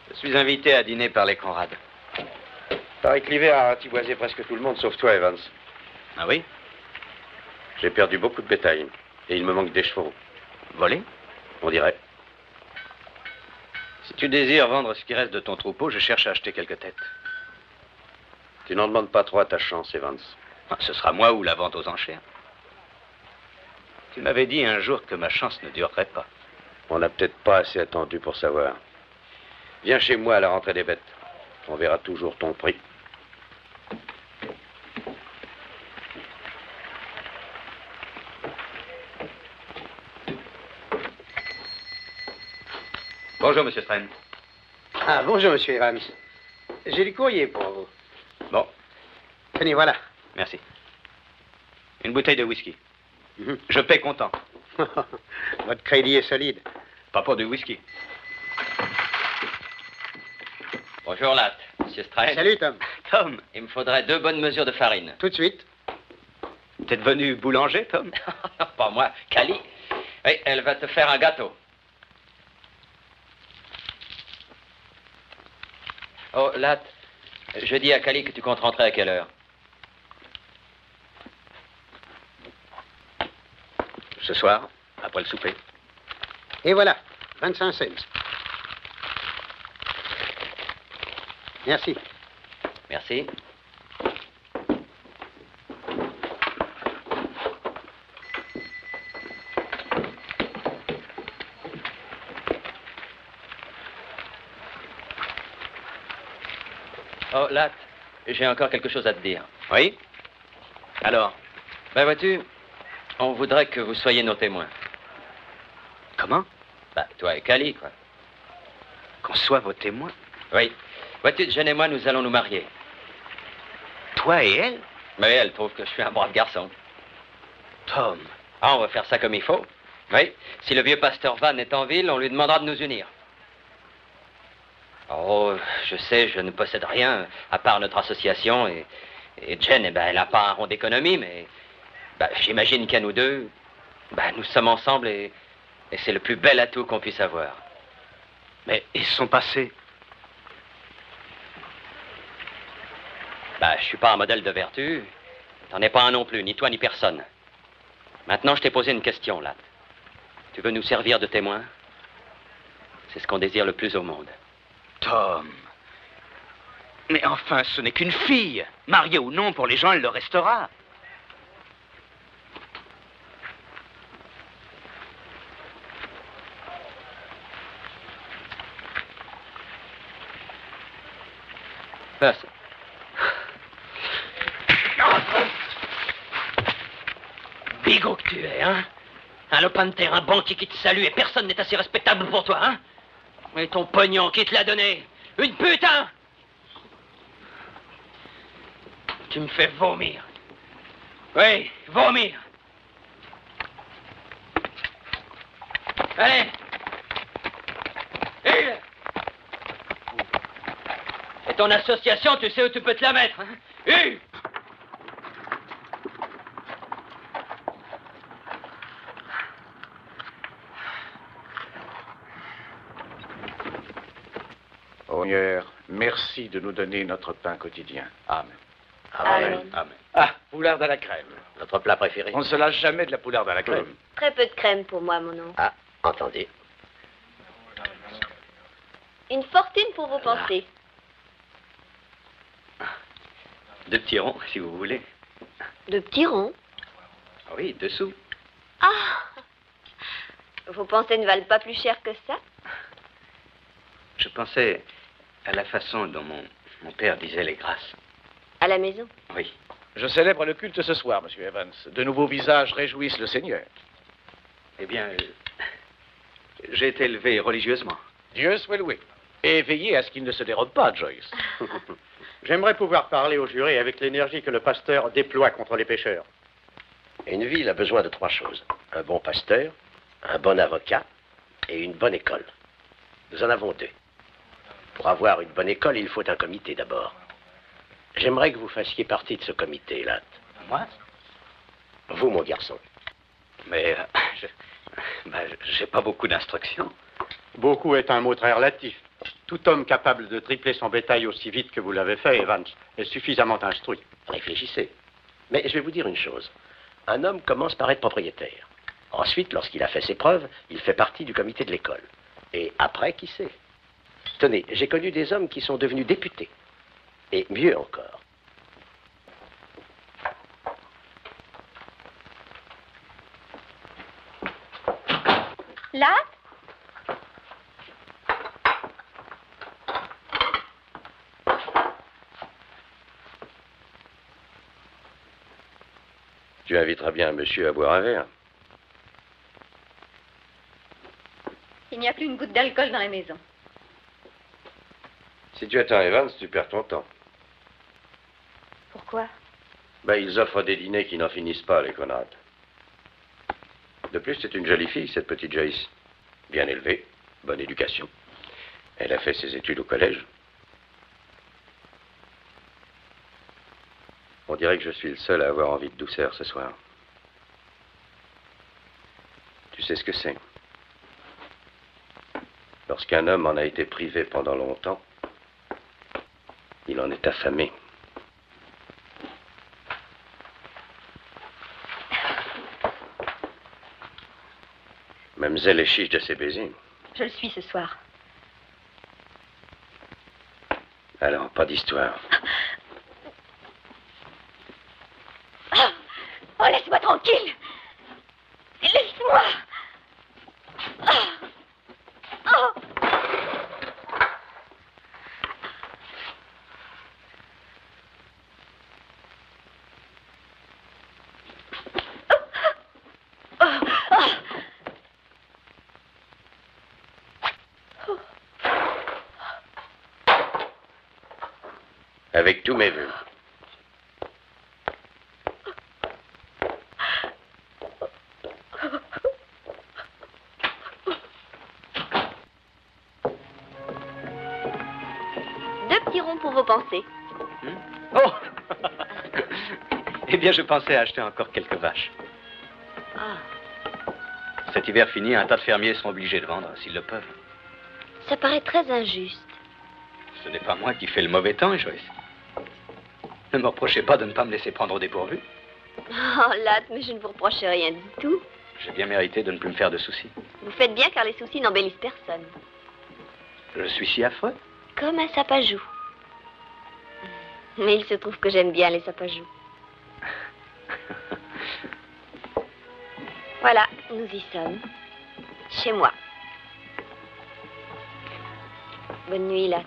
Je suis invité à dîner par les Conrad. Paraît que l'hiver a ratiboisé presque tout le monde, sauf toi, Evans. Ah oui? J'ai perdu beaucoup de bétail. Et il me manque des chevaux. Volés? On dirait. Si tu désires vendre ce qui reste de ton troupeau, je cherche à acheter quelques têtes. Tu n'en demandes pas trop à ta chance, Evans. Ce sera moi ou la vente aux enchères. Tu m'avais dit un jour que ma chance ne durerait pas. On n'a peut-être pas assez attendu pour savoir. Viens chez moi à la rentrée des bêtes. On verra toujours ton prix. Bonjour, Monsieur Strain. Ah, bonjour, Monsieur Evans. J'ai du courrier pour vous. Bon. Tenez, voilà. Merci. Une bouteille de whisky. Je paie comptant. Votre crédit est solide. Pas pour du whisky. Bonjour, Latte. Monsieur Strain. Salut, Tom. Tom. Il me faudrait 2 bonnes mesures de farine. Tout de suite. T'es devenu boulanger, Tom? Pas moi, Cali. Oui, elle va te faire un gâteau. Oh, Latte, je dis à Cali que tu comptes rentrer à quelle heure? Ce soir, après le souper. Et voilà, 25 cents. Merci. Merci. Oh, Latte, j'ai encore quelque chose à te dire. Oui? Alors? Ben, vois-tu, on voudrait que vous soyez nos témoins. Comment? Bah, toi et Cali, quoi. Qu'on soit vos témoins? Oui. Vois-tu, Jen et moi, nous allons nous marier. Toi et elle? Mais elle trouve que je suis un brave garçon. Tom. Ah, on va faire ça comme il faut. Oui. Si le vieux pasteur Van est en ville, on lui demandera de nous unir. Oh, je sais, je ne possède rien, à part notre association. Et Jen, eh ben, elle n'a pas un rond d'économie, mais j'imagine qu'à nous deux, nous sommes ensemble et c'est le plus bel atout qu'on puisse avoir. Mais et son passé? Je suis pas un modèle de vertu. T'en es pas un non plus, ni toi ni personne. Maintenant, je t'ai posé une question, Latte. Tu veux nous servir de témoin? C'est ce qu'on désire le plus au monde. Tom. Mais enfin, ce n'est qu'une fille. Mariée ou non, pour les gens, elle le restera. Passe. Bigot que tu es, hein? Un lopin de terre, un banquier qui te salue et personne n'est assez respectable pour toi, hein? Et ton pognon, qui te l'a donné? Une putain! Tu me fais vomir. Oui, vomir. Allez! Et ton association, tu sais où tu peux te la mettre, hein? Ô Seigneur, merci de nous donner notre pain quotidien. Amen. Amen. Amen. Ah, poularde à la crème. Notre plat préféré. On ne se lâche jamais de la poularde à la crème. Très peu de crème pour moi, mon oncle. Ah, entendez. Une fortune pour vos pensées. 2 petits ronds, si vous voulez. De petits ronds. Oui, 2 sous. Ah! Vos pensées ne valent pas plus cher que ça? Je pensais à la façon dont mon père disait les grâces. À la maison? Oui. Je célèbre le culte ce soir, Monsieur Evans. De nouveaux visages réjouissent le Seigneur. Eh bien, j'ai été élevé religieusement. Dieu soit loué. Et veillez à ce qu'il ne se dérobe pas, Joyce. J'aimerais pouvoir parler au juré avec l'énergie que le pasteur déploie contre les pécheurs. Une ville a besoin de 3 choses. Un bon pasteur, un bon avocat et une bonne école. Nous en avons 2. Pour avoir une bonne école, il faut un comité d'abord. J'aimerais que vous fassiez partie de ce comité, Latte. Moi? Vous, mon garçon. Mais j'ai pas beaucoup d'instructions. Beaucoup est un mot très relatif. Tout homme capable de tripler son bétail aussi vite que vous l'avez fait, Evans, est suffisamment instruit. Réfléchissez. Mais je vais vous dire une chose. Un homme commence par être propriétaire. Ensuite, lorsqu'il a fait ses preuves, il fait partie du comité de l'école. Et après, qui sait? Tenez, j'ai connu des hommes qui sont devenus députés. Et mieux encore. Là? Tu inviteras bien un monsieur à boire un verre. Il n'y a plus une goutte d'alcool dans la maison. Si tu attends Evans, tu perds ton temps. Pourquoi? Ils offrent des dîners qui n'en finissent pas, les Conrad. De plus, c'est une jolie fille, cette petite Joyce. Bien élevée, bonne éducation. Elle a fait ses études au collège. On dirait que je suis le seul à avoir envie de douceur ce soir. Tu sais ce que c'est? Lorsqu'un homme en a été privé pendant longtemps, il en est affamé. Mamselle est chiche de ses baisers. Je le suis ce soir. Alors, pas d'histoire. Oh, laisse-moi tranquille. Laisse-moi. Avec tous mes vœux. Deux petits ronds pour vos pensées. Oh Eh bien, je pensais acheter encore quelques vaches. Ah, Cet hiver fini, un tas de fermiers sont obligés de vendre, s'ils le peuvent. ça paraît très injuste. Ce n'est pas moi qui fais le mauvais temps, Joyce. Ne me reprochez pas de ne pas me laisser prendre au dépourvu. Oh, Latte, mais je ne vous reproche rien du tout. J'ai bien mérité de ne plus me faire de soucis. Vous faites bien car les soucis n'embellissent personne. Je suis si affreux. Comme un sapajou. Mais il se trouve que j'aime bien les sapajous. Voilà, nous y sommes. Chez moi. Bonne nuit, Latte.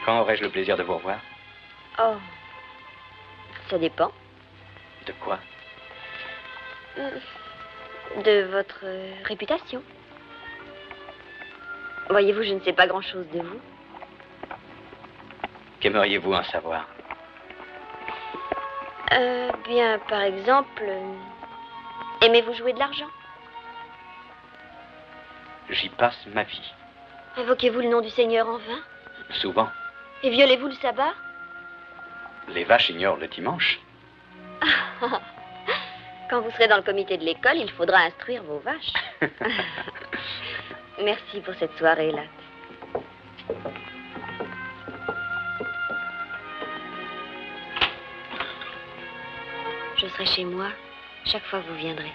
Quand aurai-je le plaisir de vous revoir? Oh, ça dépend. De quoi? De votre réputation. Voyez-vous, je ne sais pas grand-chose de vous. Qu'aimeriez-vous en savoir? Bien, par exemple, aimez-vous jouer de l'argent? J'y passe ma vie. Invoquez-vous le nom du Seigneur en vain? Souvent. Et violez-vous le sabbat? Les vaches ignorent le dimanche. Quand vous serez dans le comité de l'école, il faudra instruire vos vaches. Merci pour cette soirée, Latte. Je serai chez moi chaque fois que vous viendrez.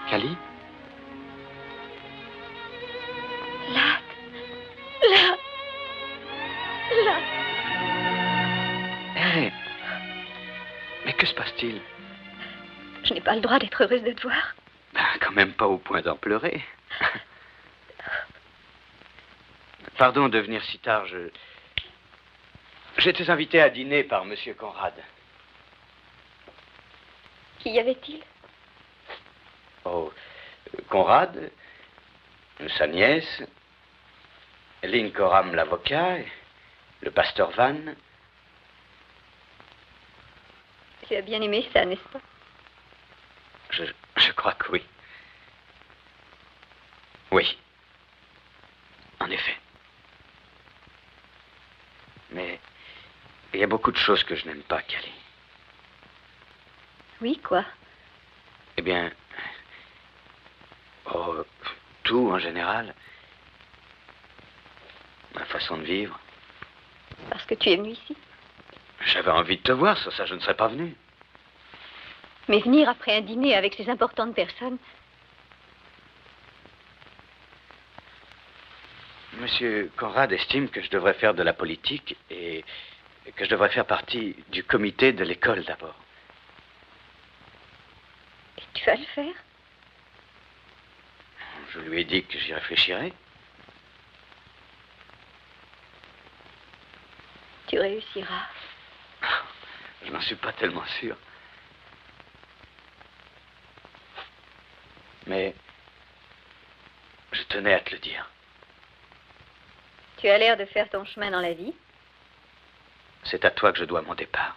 Cali? Hé! Mais que se passe-t-il? Je n'ai pas le droit d'être heureuse de te voir. Ben, quand même pas au point d'en pleurer. Pardon de venir si tard, j'étais invité à dîner par Monsieur Conrad. Qui y avait-il? Oh, Conrad, sa nièce, Lynn Coram, l'avocat, le pasteur Van. Tu as bien aimé ça, n'est-ce pas? Je crois que oui. Oui. En effet. Mais il y a beaucoup de choses que je n'aime pas, Cali. Oui, quoi? Eh bien, tout en général. Ma façon de vivre. Parce que tu es venu ici? J'avais envie de te voir, sans ça je ne serais pas venu. Mais venir après un dîner avec ces importantes personnes... Monsieur Conrad estime que je devrais faire de la politique et que je devrais faire partie du comité de l'école d'abord. Et tu vas le faire? Je lui ai dit que j'y réfléchirais. Tu réussiras. Je n'en suis pas tellement sûr. Mais je tenais à te le dire. Tu as l'air de faire ton chemin dans la vie. C'est à toi que je dois mon départ.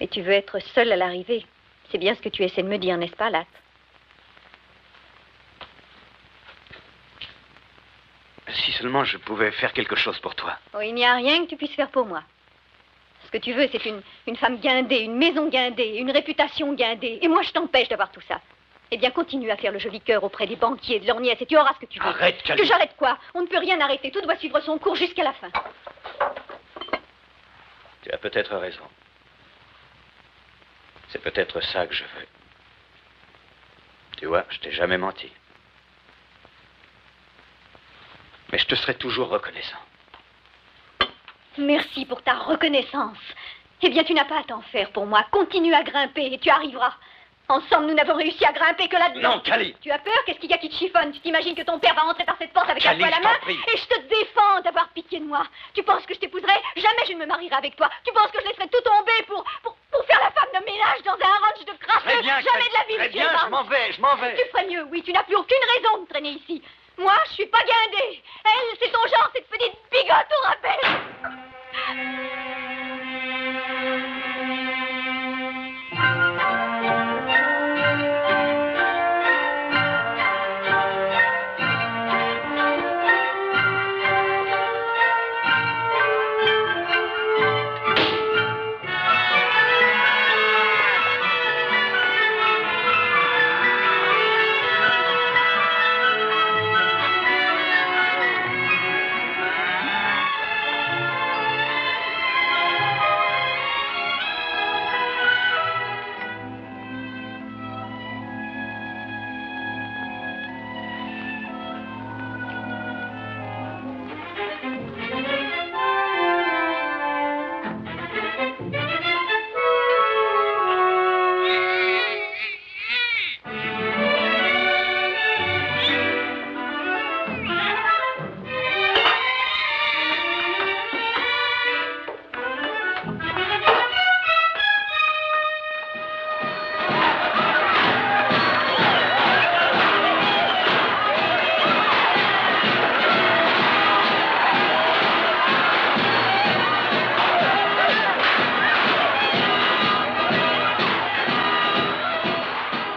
Mais tu veux être seule à l'arrivée. C'est bien ce que tu essaies de me dire, n'est-ce pas, Latte? Si seulement je pouvais faire quelque chose pour toi. Oh, il n'y a rien que tu puisses faire pour moi. Ce que tu veux, c'est une femme guindée, une maison guindée, une réputation guindée. Et moi, je t'empêche d'avoir tout ça. Eh bien, continue à faire le joli cœur auprès des banquiers, de leurs nièces, et tu auras ce que tu veux. Arrête, Cali. Que j'arrête quoi? On ne peut rien arrêter. Tout doit suivre son cours jusqu'à la fin. Tu as peut-être raison. C'est peut-être ça que je veux. Tu vois, je t'ai jamais menti. Mais je te serai toujours reconnaissant. Merci pour ta reconnaissance. Eh bien, tu n'as pas à t'en faire pour moi. Continue à grimper et tu arriveras. Ensemble, nous n'avons réussi à grimper que là-dedans. Non, Cali. Tu as peur? Qu'est-ce qu'il y a qui te chiffonne? Tu t'imagines que ton père va entrer par cette porte avec Cali, un poing à la main? je t'en prie. Et je te défends d'avoir pitié de moi. Tu penses que je t'épouserai? Jamais je ne me marierai avec toi. Tu penses que je laisserai tout tomber pour faire la femme de ménage dans un ranch de crasseux? Très bien, Jamais de la vie, très monsieur bien, Evans. je m'en vais. Tu ferais mieux, oui. Tu n'as plus aucune raison de traîner ici. Moi, je suis pas guindée. Elle, c'est ton genre, cette petite bigote au rappel.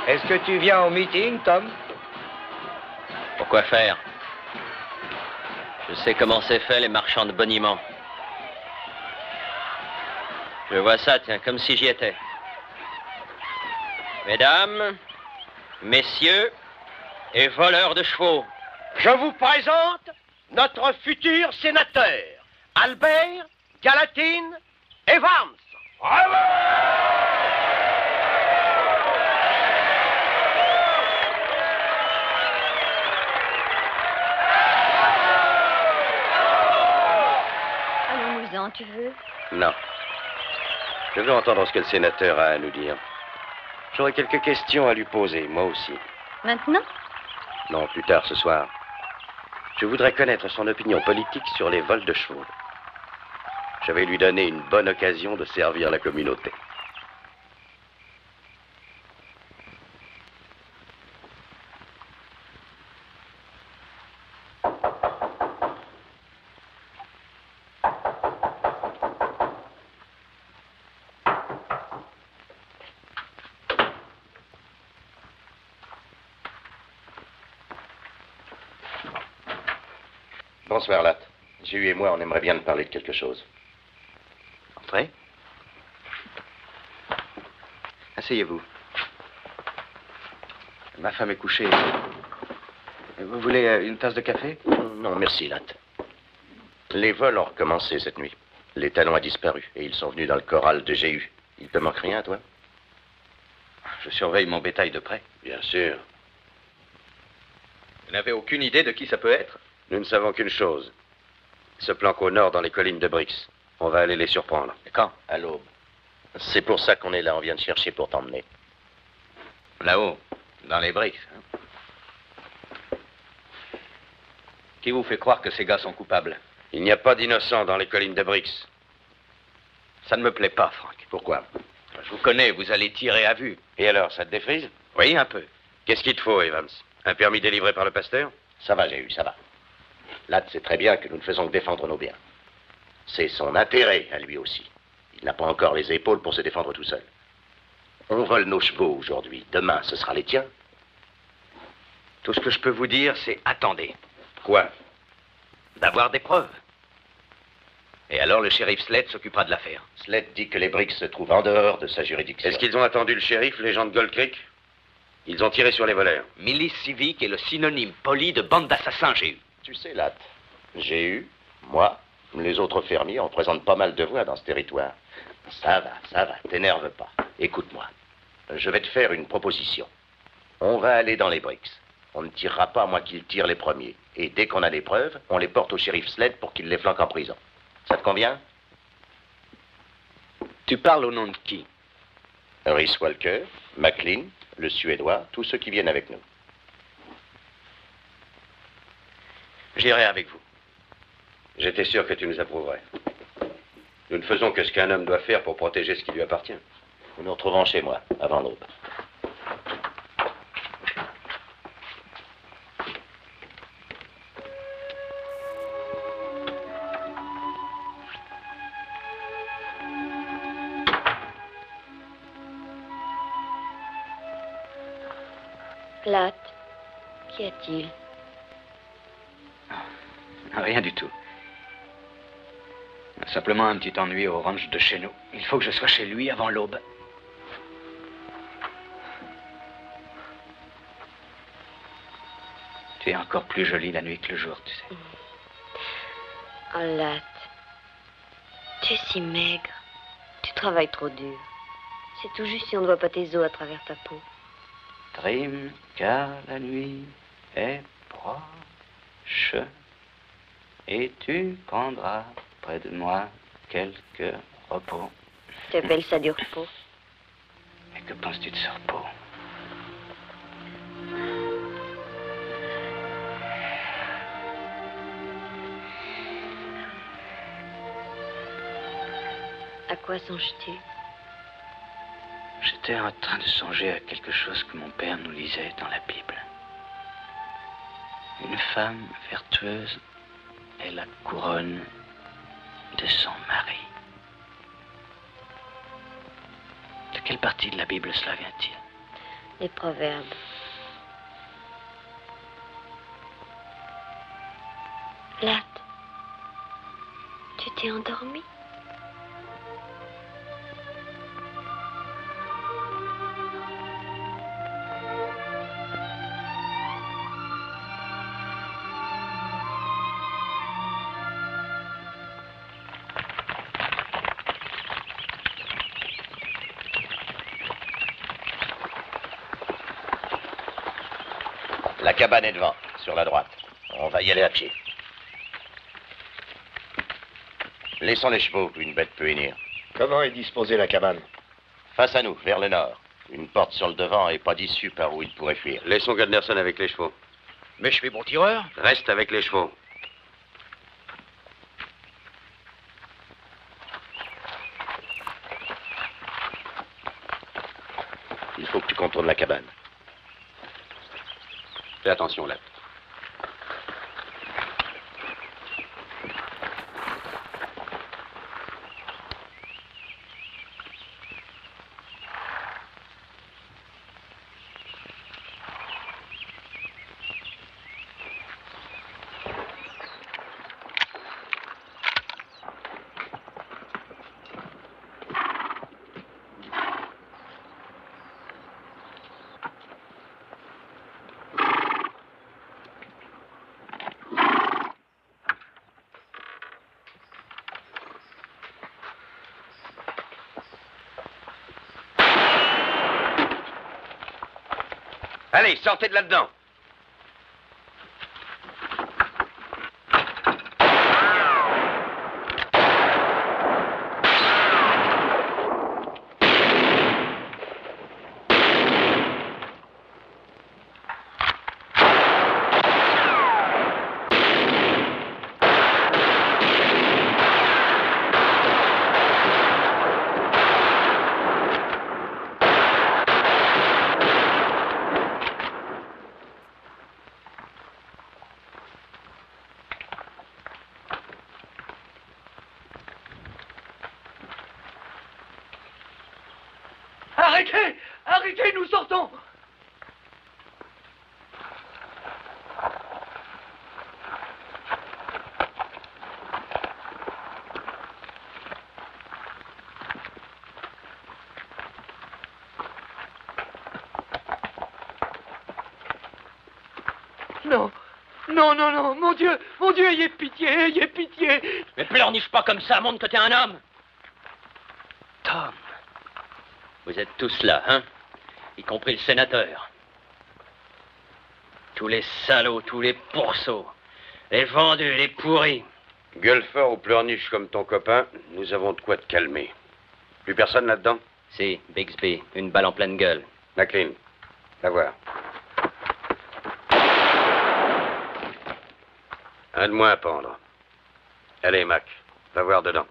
Est-ce que tu viens au meeting, Tom? Pourquoi faire? Je sais comment c'est fait, les marchands de boniment. Je vois ça, tiens, comme si j'y étais. Mesdames, messieurs et voleurs de chevaux. Je vous présente notre futur sénateur, Albert Gallatin Evans. Bravo! Allons-nous-en, tu veux? Non. Je veux entendre ce que le sénateur a à nous dire. J'aurais quelques questions à lui poser, moi aussi. Maintenant? Non, plus tard ce soir. Je voudrais connaître son opinion politique sur les vols de chevaux. Je vais lui donner une bonne occasion de servir la communauté. Bonsoir, Latte. Jules et moi, on aimerait bien te parler de quelque chose. Entrez. Asseyez-vous. Ma femme est couchée. Vous voulez une tasse de café? Non, merci, Latte. Les vols ont recommencé cette nuit. L'étalon a disparu et ils sont venus dans le corral de Jéhu. Il te manque rien, toi? Je surveille mon bétail de près. Bien sûr. Vous n'avez aucune idée de qui ça peut être? Nous ne savons qu'une chose. Ils se planquent au nord dans les collines de Brix. On va aller les surprendre. Et quand? À l'aube. C'est pour ça qu'on est là. On vient de chercher pour t'emmener. Là-haut, dans les briques. Hein? Qui vous fait croire que ces gars sont coupables? Il n'y a pas d'innocents dans les collines de Brix. Ça ne me plaît pas, Franck. Pourquoi? Je vous connais, vous allez tirer à vue. Et alors, ça te défrise? Oui, un peu. Qu'est-ce qu'il te faut, Evans? Un permis délivré par le pasteur? Ça va, Jéhu, ça va. Ladd sait très bien que nous ne faisons que défendre nos biens. C'est son intérêt à lui aussi. Il n'a pas encore les épaules pour se défendre tout seul. On vole nos chevaux aujourd'hui. Demain, ce sera les tiens. Tout ce que je peux vous dire, c'est attendez. Quoi? D'avoir des preuves. Et alors le shérif Sled s'occupera de l'affaire. Sled dit que les briques se trouvent en dehors de sa juridiction. Est-ce qu'ils ont attendu le shérif, les gens de Gold Creek? Ils ont tiré sur les voleurs. Milice civique est le synonyme poli de bande d'assassins, j'ai eu. Tu sais, Ladd, j'ai eu, moi, les autres fermiers, on présente pas mal de voix dans ce territoire. Ça va, t'énerve pas. Écoute-moi, je vais te faire une proposition. On va aller dans les briques. On ne tirera pas à moins qu'ils tirent les premiers. Et dès qu'on a les preuves, on les porte au shérif Sled pour qu'il les flanque en prison. Ça te convient? Tu parles au nom de qui? Rhys Walker, McLean, le Suédois, tous ceux qui viennent avec nous. J'irai avec vous. J'étais sûr que tu nous approuverais. Nous ne faisons que ce qu'un homme doit faire pour protéger ce qui lui appartient. Nous nous retrouvons chez moi, avant l'aube. Ladd, qu'y a-t-il? Rien du tout. Simplement un petit ennui au ranch de chez nous. Il faut que je sois chez lui avant l'aube. Tu es encore plus jolie la nuit que le jour, tu sais. Oh, Ladd, tu es si maigre. Tu travailles trop dur. C'est tout juste si on ne voit pas tes os à travers ta peau. Trime, car la nuit est proche, et tu prendras près de moi quelques repos. Tu appelles ça du repos? Et que penses-tu de ce repos? À quoi songes-tu? J'étais en train de songer à quelque chose que mon père nous lisait dans la Bible. Une femme vertueuse est la couronne de son mari. De quelle partie de la Bible cela vient-il? Les proverbes. Ladd, tu t'es endormi? La cabane est devant, sur la droite. On va y aller à pied. Laissons les chevaux, une bête peut venir. Comment est disposée la cabane? Face à nous, vers le nord. Une porte sur le devant et pas d'issue par où il pourrait fuir. Laissons Gunderson avec les chevaux. Mais je suis bon tireur. Reste avec les chevaux. Il faut que tu contournes la cabane. Fais attention, là. Allez, sortez de là-dedans. Arrêtez! Arrêtez, nous sortons! Non, non, non, non, mon Dieu, ayez pitié, ayez pitié. Mais pleurniche pas comme ça, montre que t'es un homme. Tom, vous êtes tous là, hein? Y compris le sénateur. Tous les salauds, tous les pourceaux, les vendus, les pourris. Gueule fort ou pleurniche comme ton copain, nous avons de quoi te calmer. Plus personne là-dedans? Si, Bixby, une balle en pleine gueule. McLean, va voir. Un de moins à pendre. Allez, Mac, va voir dedans.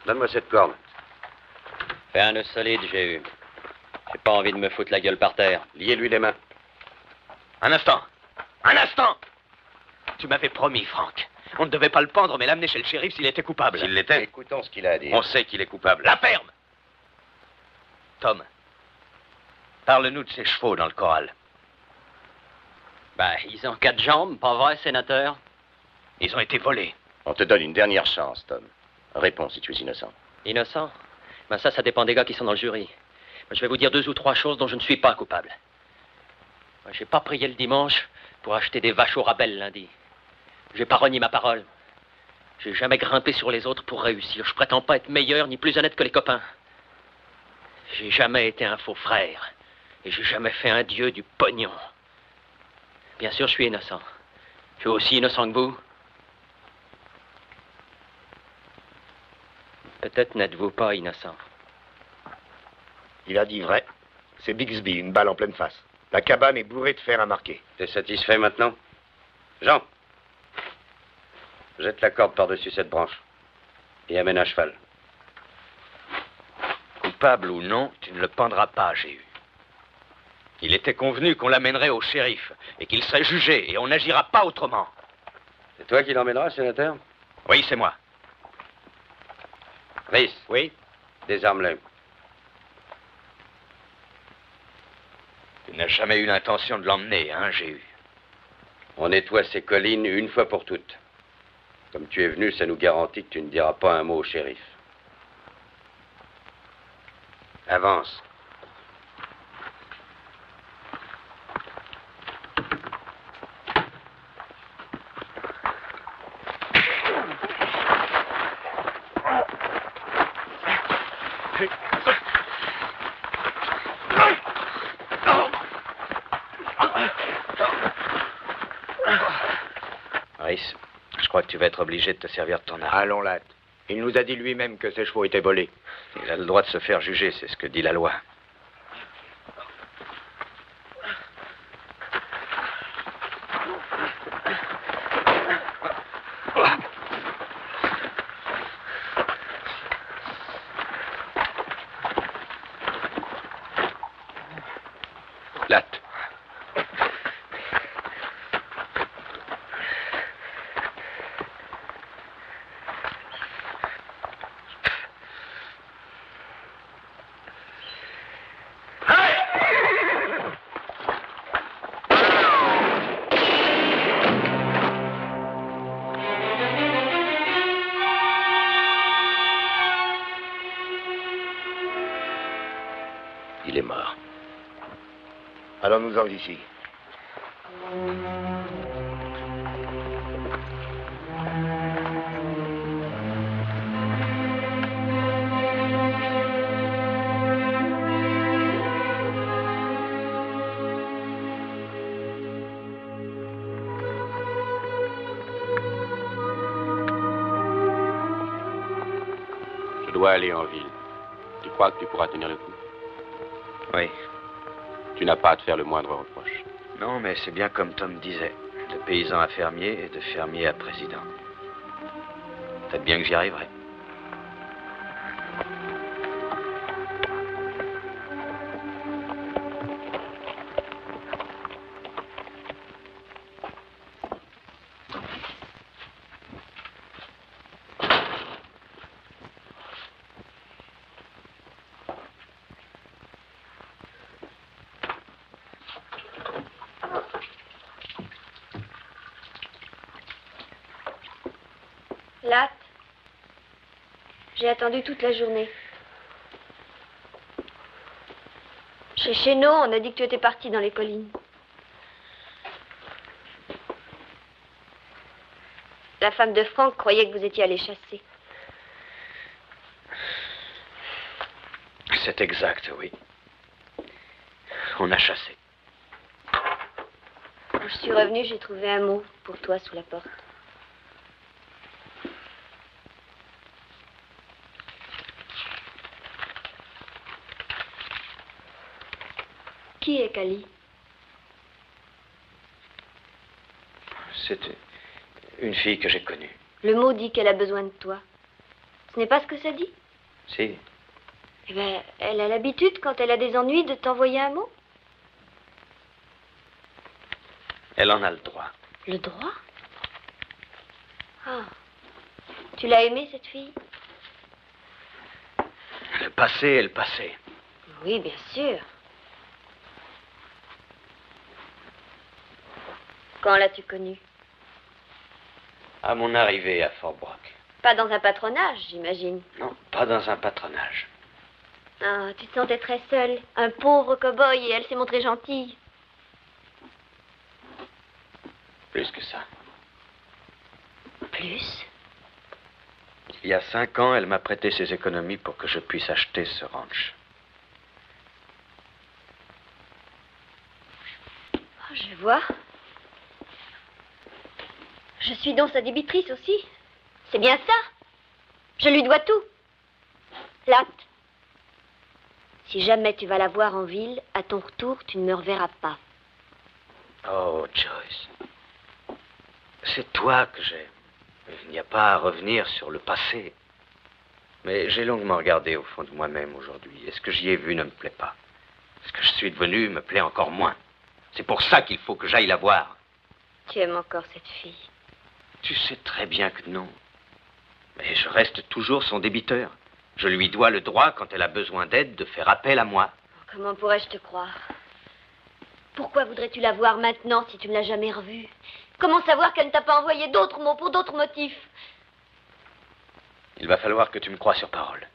Donne-moi cette corde. Fais un nœud solide, j'ai eu. J'ai pas envie de me foutre la gueule par terre. Liez-lui les mains. Un instant. Un instant. Tu m'avais promis, Frank. On ne devait pas le pendre, mais l'amener chez le shérif s'il était coupable. S'il l'était, Écoutons ce qu'il a à dire. on sait qu'il est coupable. La ferme. Tom, parle-nous de ces chevaux dans le corral. Ben, ils ont 4 jambes, pas vrai, sénateur? Ils ont été volés. On te donne une dernière chance, Tom. Réponds si tu es innocent. Innocent? Ben ça dépend des gars qui sont dans le jury. Ben, je vais vous dire 2 ou 3 choses dont je ne suis pas coupable. Ben, j'ai pas prié le dimanche pour acheter des vaches au rabais le lundi. J'ai pas renié ma parole. J'ai jamais grimpé sur les autres pour réussir. Je prétends pas être meilleur ni plus honnête que les copains. J'ai jamais été un faux frère. Et j'ai jamais fait un dieu du pognon. Bien sûr, je suis innocent. Je suis aussi innocent que vous. Peut-être n'êtes-vous pas innocent. Il a dit vrai. C'est Bixby, une balle en pleine face. La cabane est bourrée de fer à marquer. T'es satisfait maintenant? Jean, jette la corde par-dessus cette branche et amène un cheval. Coupable ou non, tu ne le pendras pas, j'ai eu. Il était convenu qu'on l'amènerait au shérif et qu'il serait jugé et on n'agira pas autrement. C'est toi qui l'emmèneras, sénateur? Oui, c'est moi. Rhys. Oui? Désarme-le. Tu n'as jamais eu l'intention de l'emmener, hein, j'ai eu. On nettoie ces collines une fois pour toutes. Comme tu es venu, ça nous garantit que tu ne diras pas un mot au shérif. Avance. Rhys, je crois que tu vas être obligé de te servir de ton arme. Allons, Latte. Il nous a dit lui-même que ses chevaux étaient volés. Il a le droit de se faire juger, c'est ce que dit la loi. Latte. Il est mort. Allons-nous-en d'ici. dois aller en ville. Tu crois que tu pourras tenir le coup? Oui. Tu n'as pas à te faire le moindre reproche. Non, mais c'est bien comme Tom disait. De paysan à fermier et de fermier à président. Peut-être bien que j'y arriverai. Latte. J'ai attendu toute la journée. Chez Chénaud, on a dit que tu étais parti dans les collines. La femme de Franck croyait que vous étiez allé chasser. C'est exact, oui. On a chassé. Quand je suis revenue, j'ai trouvé un mot pour toi sous la porte. Qui est Cali? C'est une fille que j'ai connue. Le mot dit qu'elle a besoin de toi. Ce n'est pas ce que ça dit? Si. Eh bien, elle a l'habitude, quand elle a des ennuis, de t'envoyer un mot. Elle en a le droit. Le droit? Ah. Tu l'as aimée, cette fille? Le passé est le passé. Oui, bien sûr. Quand l'as-tu connue? À mon arrivée à Fort Brock. Pas dans un patronage, j'imagine. Non, pas dans un patronage. Ah, tu te sentais très seule. Un pauvre cow-boy et elle s'est montrée gentille. Plus que ça. Plus? Il y a 5 ans, elle m'a prêté ses économies pour que je puisse acheter ce ranch. Oh, je vois. Je suis donc sa débitrice aussi. C'est bien ça. Je lui dois tout. Latte. Si jamais tu vas la voir en ville, à ton retour, tu ne me reverras pas. Oh, Joyce. C'est toi que j'aime. Il n'y a pas à revenir sur le passé. Mais j'ai longuement regardé au fond de moi-même aujourd'hui. Et ce que j'y ai vu ne me plaît pas. Ce que je suis devenu me plaît encore moins. C'est pour ça qu'il faut que j'aille la voir. Tu aimes encore cette fille? Tu sais très bien que non. Mais je reste toujours son débiteur. Je lui dois le droit, quand elle a besoin d'aide, de faire appel à moi. Comment pourrais-je te croire? Pourquoi voudrais-tu la voir maintenant si tu ne l'as jamais revue? Comment savoir qu'elle ne t'a pas envoyé d'autres mots pour d'autres motifs? Il va falloir que tu me croies sur parole.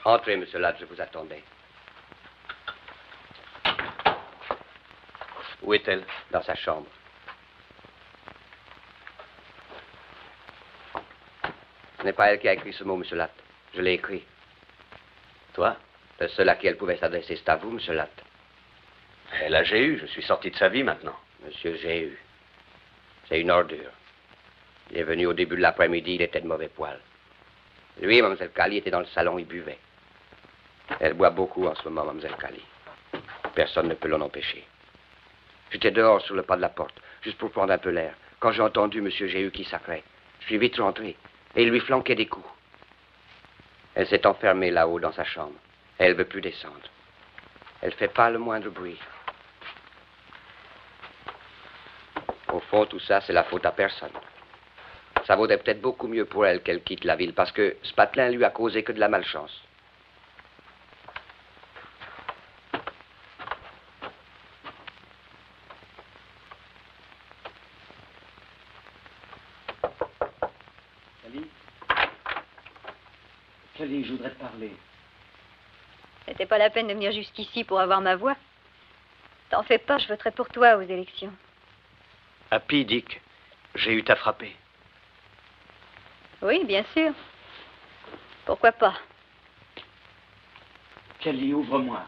Entrez, monsieur Ladd, je vous attendais. Où est-elle? Dans sa chambre. Ce n'est pas elle qui a écrit ce mot, monsieur Ladd. Je l'ai écrit. Toi? Le seul à qui elle pouvait s'adresser, c'est à vous, monsieur Ladd. Elle a Jéhu. Je suis sorti de sa vie maintenant. Monsieur Jéhu. C'est une ordure. Il est venu au début de l'après-midi, il était de mauvais poil. Lui et Mme Cali étaient dans le salon, ils buvaient. Elle boit beaucoup en ce moment, Mme Cali. Personne ne peut l'en empêcher. J'étais dehors sur le pas de la porte, juste pour prendre un peu l'air, quand j'ai entendu M. Jéhu qui sacrait. Je suis vite rentré, et il lui flanquait des coups. Elle s'est enfermée là-haut dans sa chambre. Elle ne veut plus descendre. Elle ne fait pas le moindre bruit. Au fond, tout ça, c'est la faute à personne. Ça vaudrait peut-être beaucoup mieux pour elle qu'elle quitte la ville, parce que ce patelin lui a causé que de la malchance. Cali, je voudrais te parler. C'était pas la peine de venir jusqu'ici pour avoir ma voix. T'en fais pas, je voterai pour toi aux élections. Happy, Dick, j'ai eu ta frappée. Oui, bien sûr. Pourquoi pas? Kelly, ouvre-moi.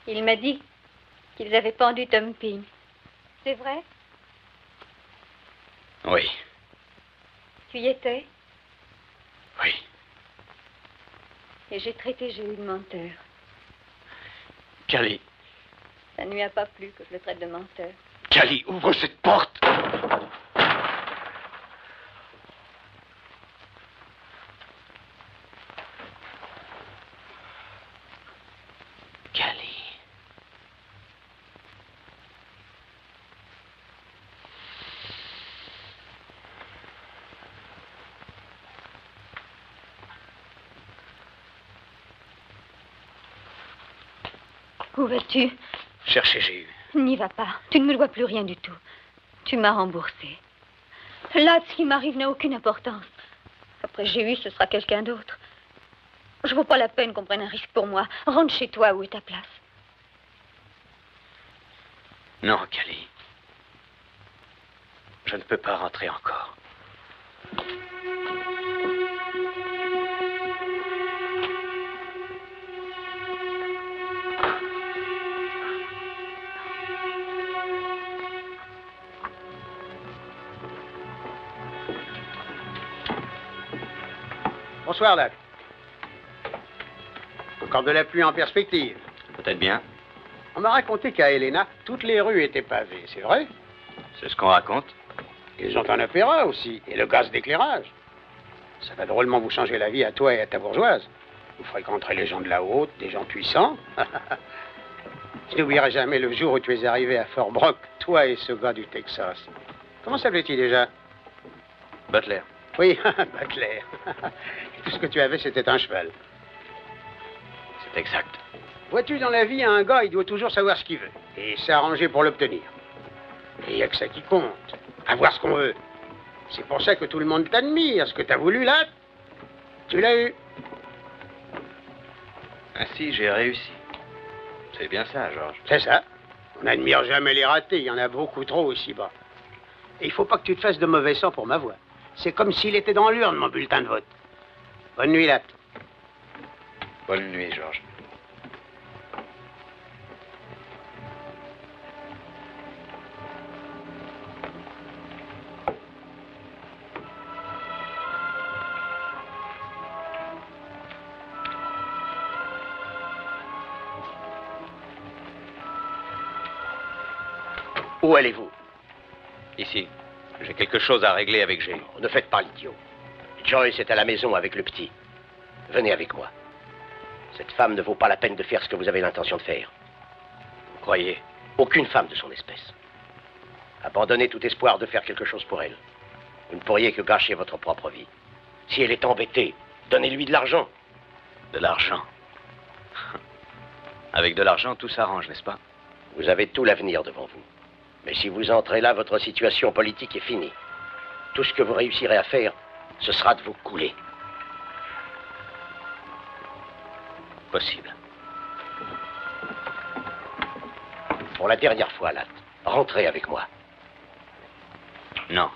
Il m'a dit qu'ils avaient pendu Tom Ping. C'est vrai? Oui. Tu y étais? Oui. Et j'ai traité Jules de menteur. Kelly. Ça ne lui a pas plu que je le traite de menteur. Kelly, ouvre cette porte. Kelly. Où vas-tu? Chercher J'ai eu. N'y va pas. Tu ne me dois plus rien du tout. Tu m'as remboursé. Là, ce qui m'arrive n'a aucune importance. Après j'ai eu, ce sera quelqu'un d'autre. Je vaux pas la peine qu'on prenne un risque pour moi. Rentre chez toi, où est ta place? Non, Kelly. Je ne peux pas rentrer encore. Bonsoir, Lac. Encore de la pluie en perspective. Peut-être bien. On m'a raconté qu'à Helena, toutes les rues étaient pavées, c'est vrai? C'est ce qu'on raconte. Ils ont un opéra aussi, et le gaz d'éclairage. Ça va drôlement vous changer la vie à toi et à ta bourgeoise. Vous fréquenterez les gens de la haute, des gens puissants. Je n'oublierai jamais le jour où tu es arrivé à Fort Brock, toi et ce gars du Texas. Comment s'appelait-il déjà? Butler. Oui, Butler. Et tout ce que tu avais, c'était un cheval. C'est exact. Vois-tu, dans la vie, un gars, il doit toujours savoir ce qu'il veut. Et s'arranger pour l'obtenir. Et il n'y a que ça qui compte. Avoir ce qu'on veut. C'est pour ça que tout le monde t'admire. Ce que tu as voulu, là, tu l'as eu. Ainsi, j'ai réussi. C'est bien ça, Georges. C'est ça. On n'admire jamais les ratés. Il y en a beaucoup trop ici-bas. Et il faut pas que tu te fasses de mauvais sang pour ma voix. C'est comme s'il était dans l'urne, mon bulletin de vote. Bonne nuit, Latte. Bonne nuit, Georges. Où allez-vous? Ici. J'ai quelque chose à régler avec J'ai. Ne faites pas l'idiot. Joyce est à la maison avec le petit. Venez avec moi. Cette femme ne vaut pas la peine de faire ce que vous avez l'intention de faire. Vous croyez? Aucune femme de son espèce. Abandonnez tout espoir de faire quelque chose pour elle. Vous ne pourriez que gâcher votre propre vie. Si elle est embêtée, donnez-lui de l'argent. De l'argent? Avec de l'argent, tout s'arrange, n'est-ce pas? Vous avez tout l'avenir devant vous. Mais si vous entrez là, votre situation politique est finie. Tout ce que vous réussirez à faire, ce sera de vous couler. Possible. Pour la dernière fois, Latte, rentrez avec moi. Non.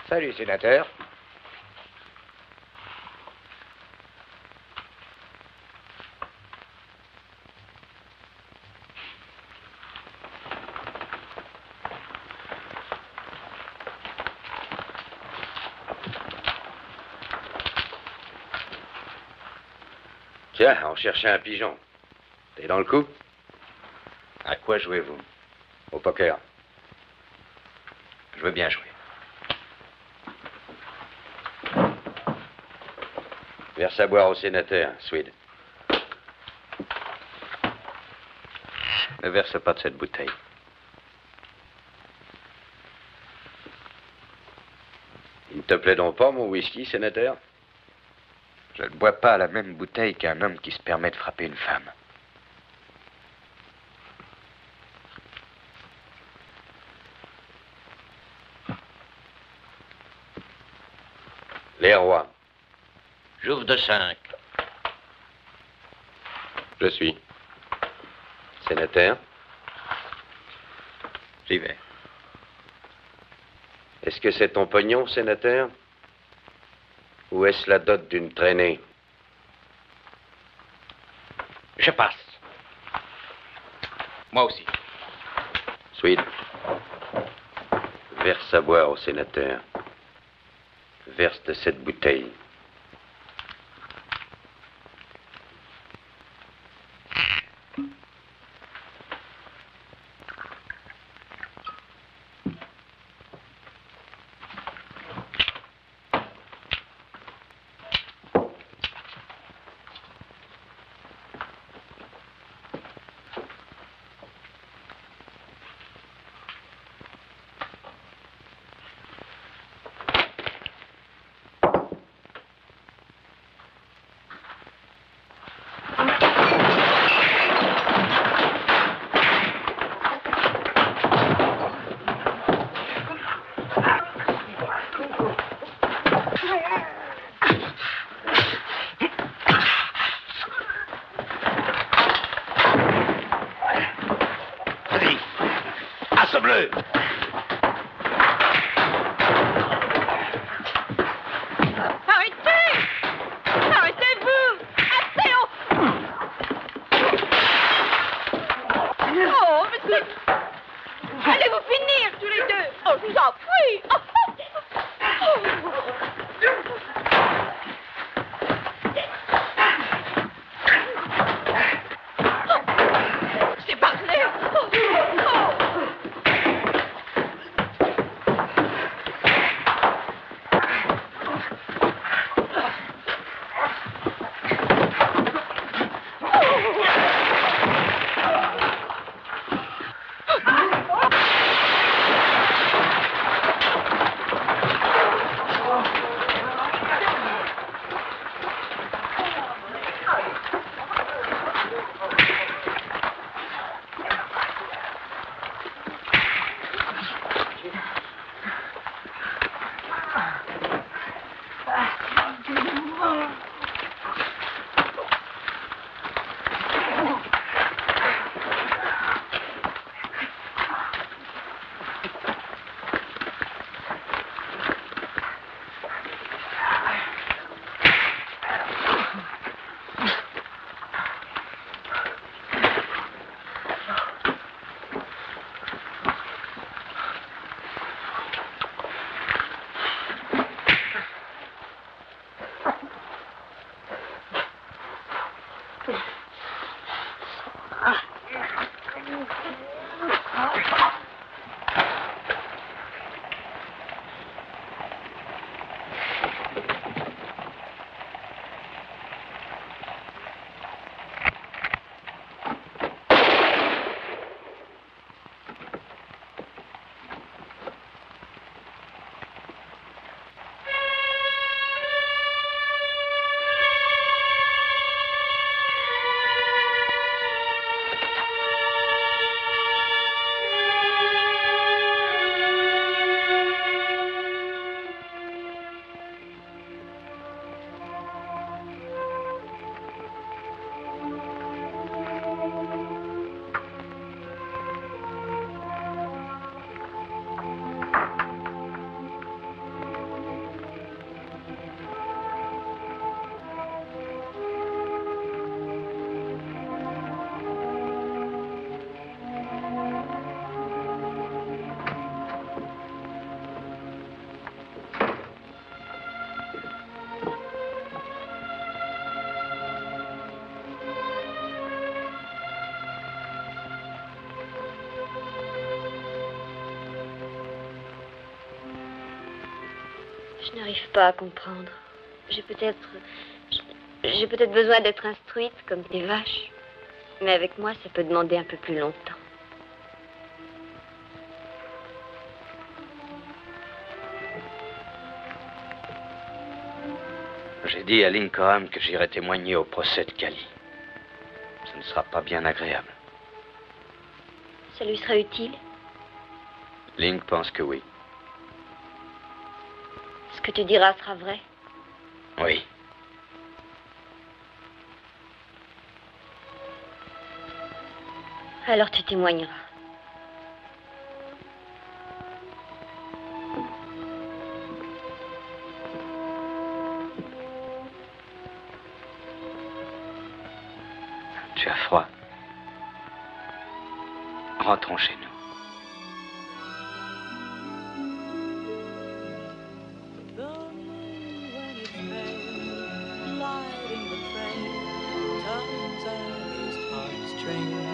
Salut, sénateur. Tiens, on cherchait un pigeon. T'es dans le coup? À quoi jouez-vous? Au poker. Je veux bien jouer. Verse à boire au sénateur, Swede. Ne verse pas de cette bouteille. Il ne te plaît donc pas, mon whisky, sénateur? Je ne bois pas à la même bouteille qu'un homme qui se permet de frapper une femme. Les rois. J'ouvre de 5. Je suis. Sénateur. J'y vais. Est-ce que c'est ton pognon, sénateur? Ou est-ce la dot d'une traînée? Je passe. Moi aussi. Swede, verse à boire au sénateur. Verse de cette bouteille. Assomme-le! Arrêtez! Arrêtez-vous! Assez, oh, mais c'est... Allez vous finir, tous les deux! Oh, je vous en prie! C'est parlé! Je n'arrive pas à comprendre. J'ai peut-être besoin d'être instruite comme des vaches. Mais avec moi, ça peut demander un peu plus longtemps. J'ai dit à Lincoln que j'irai témoigner au procès de Cali. Ce ne sera pas bien agréable. Ça lui sera utile? Link pense que oui. Ce que tu diras sera vrai? Oui. Alors tu témoigneras. Tu as froid. Rentrons chez nous. Lighting the train turns out his heartstrings.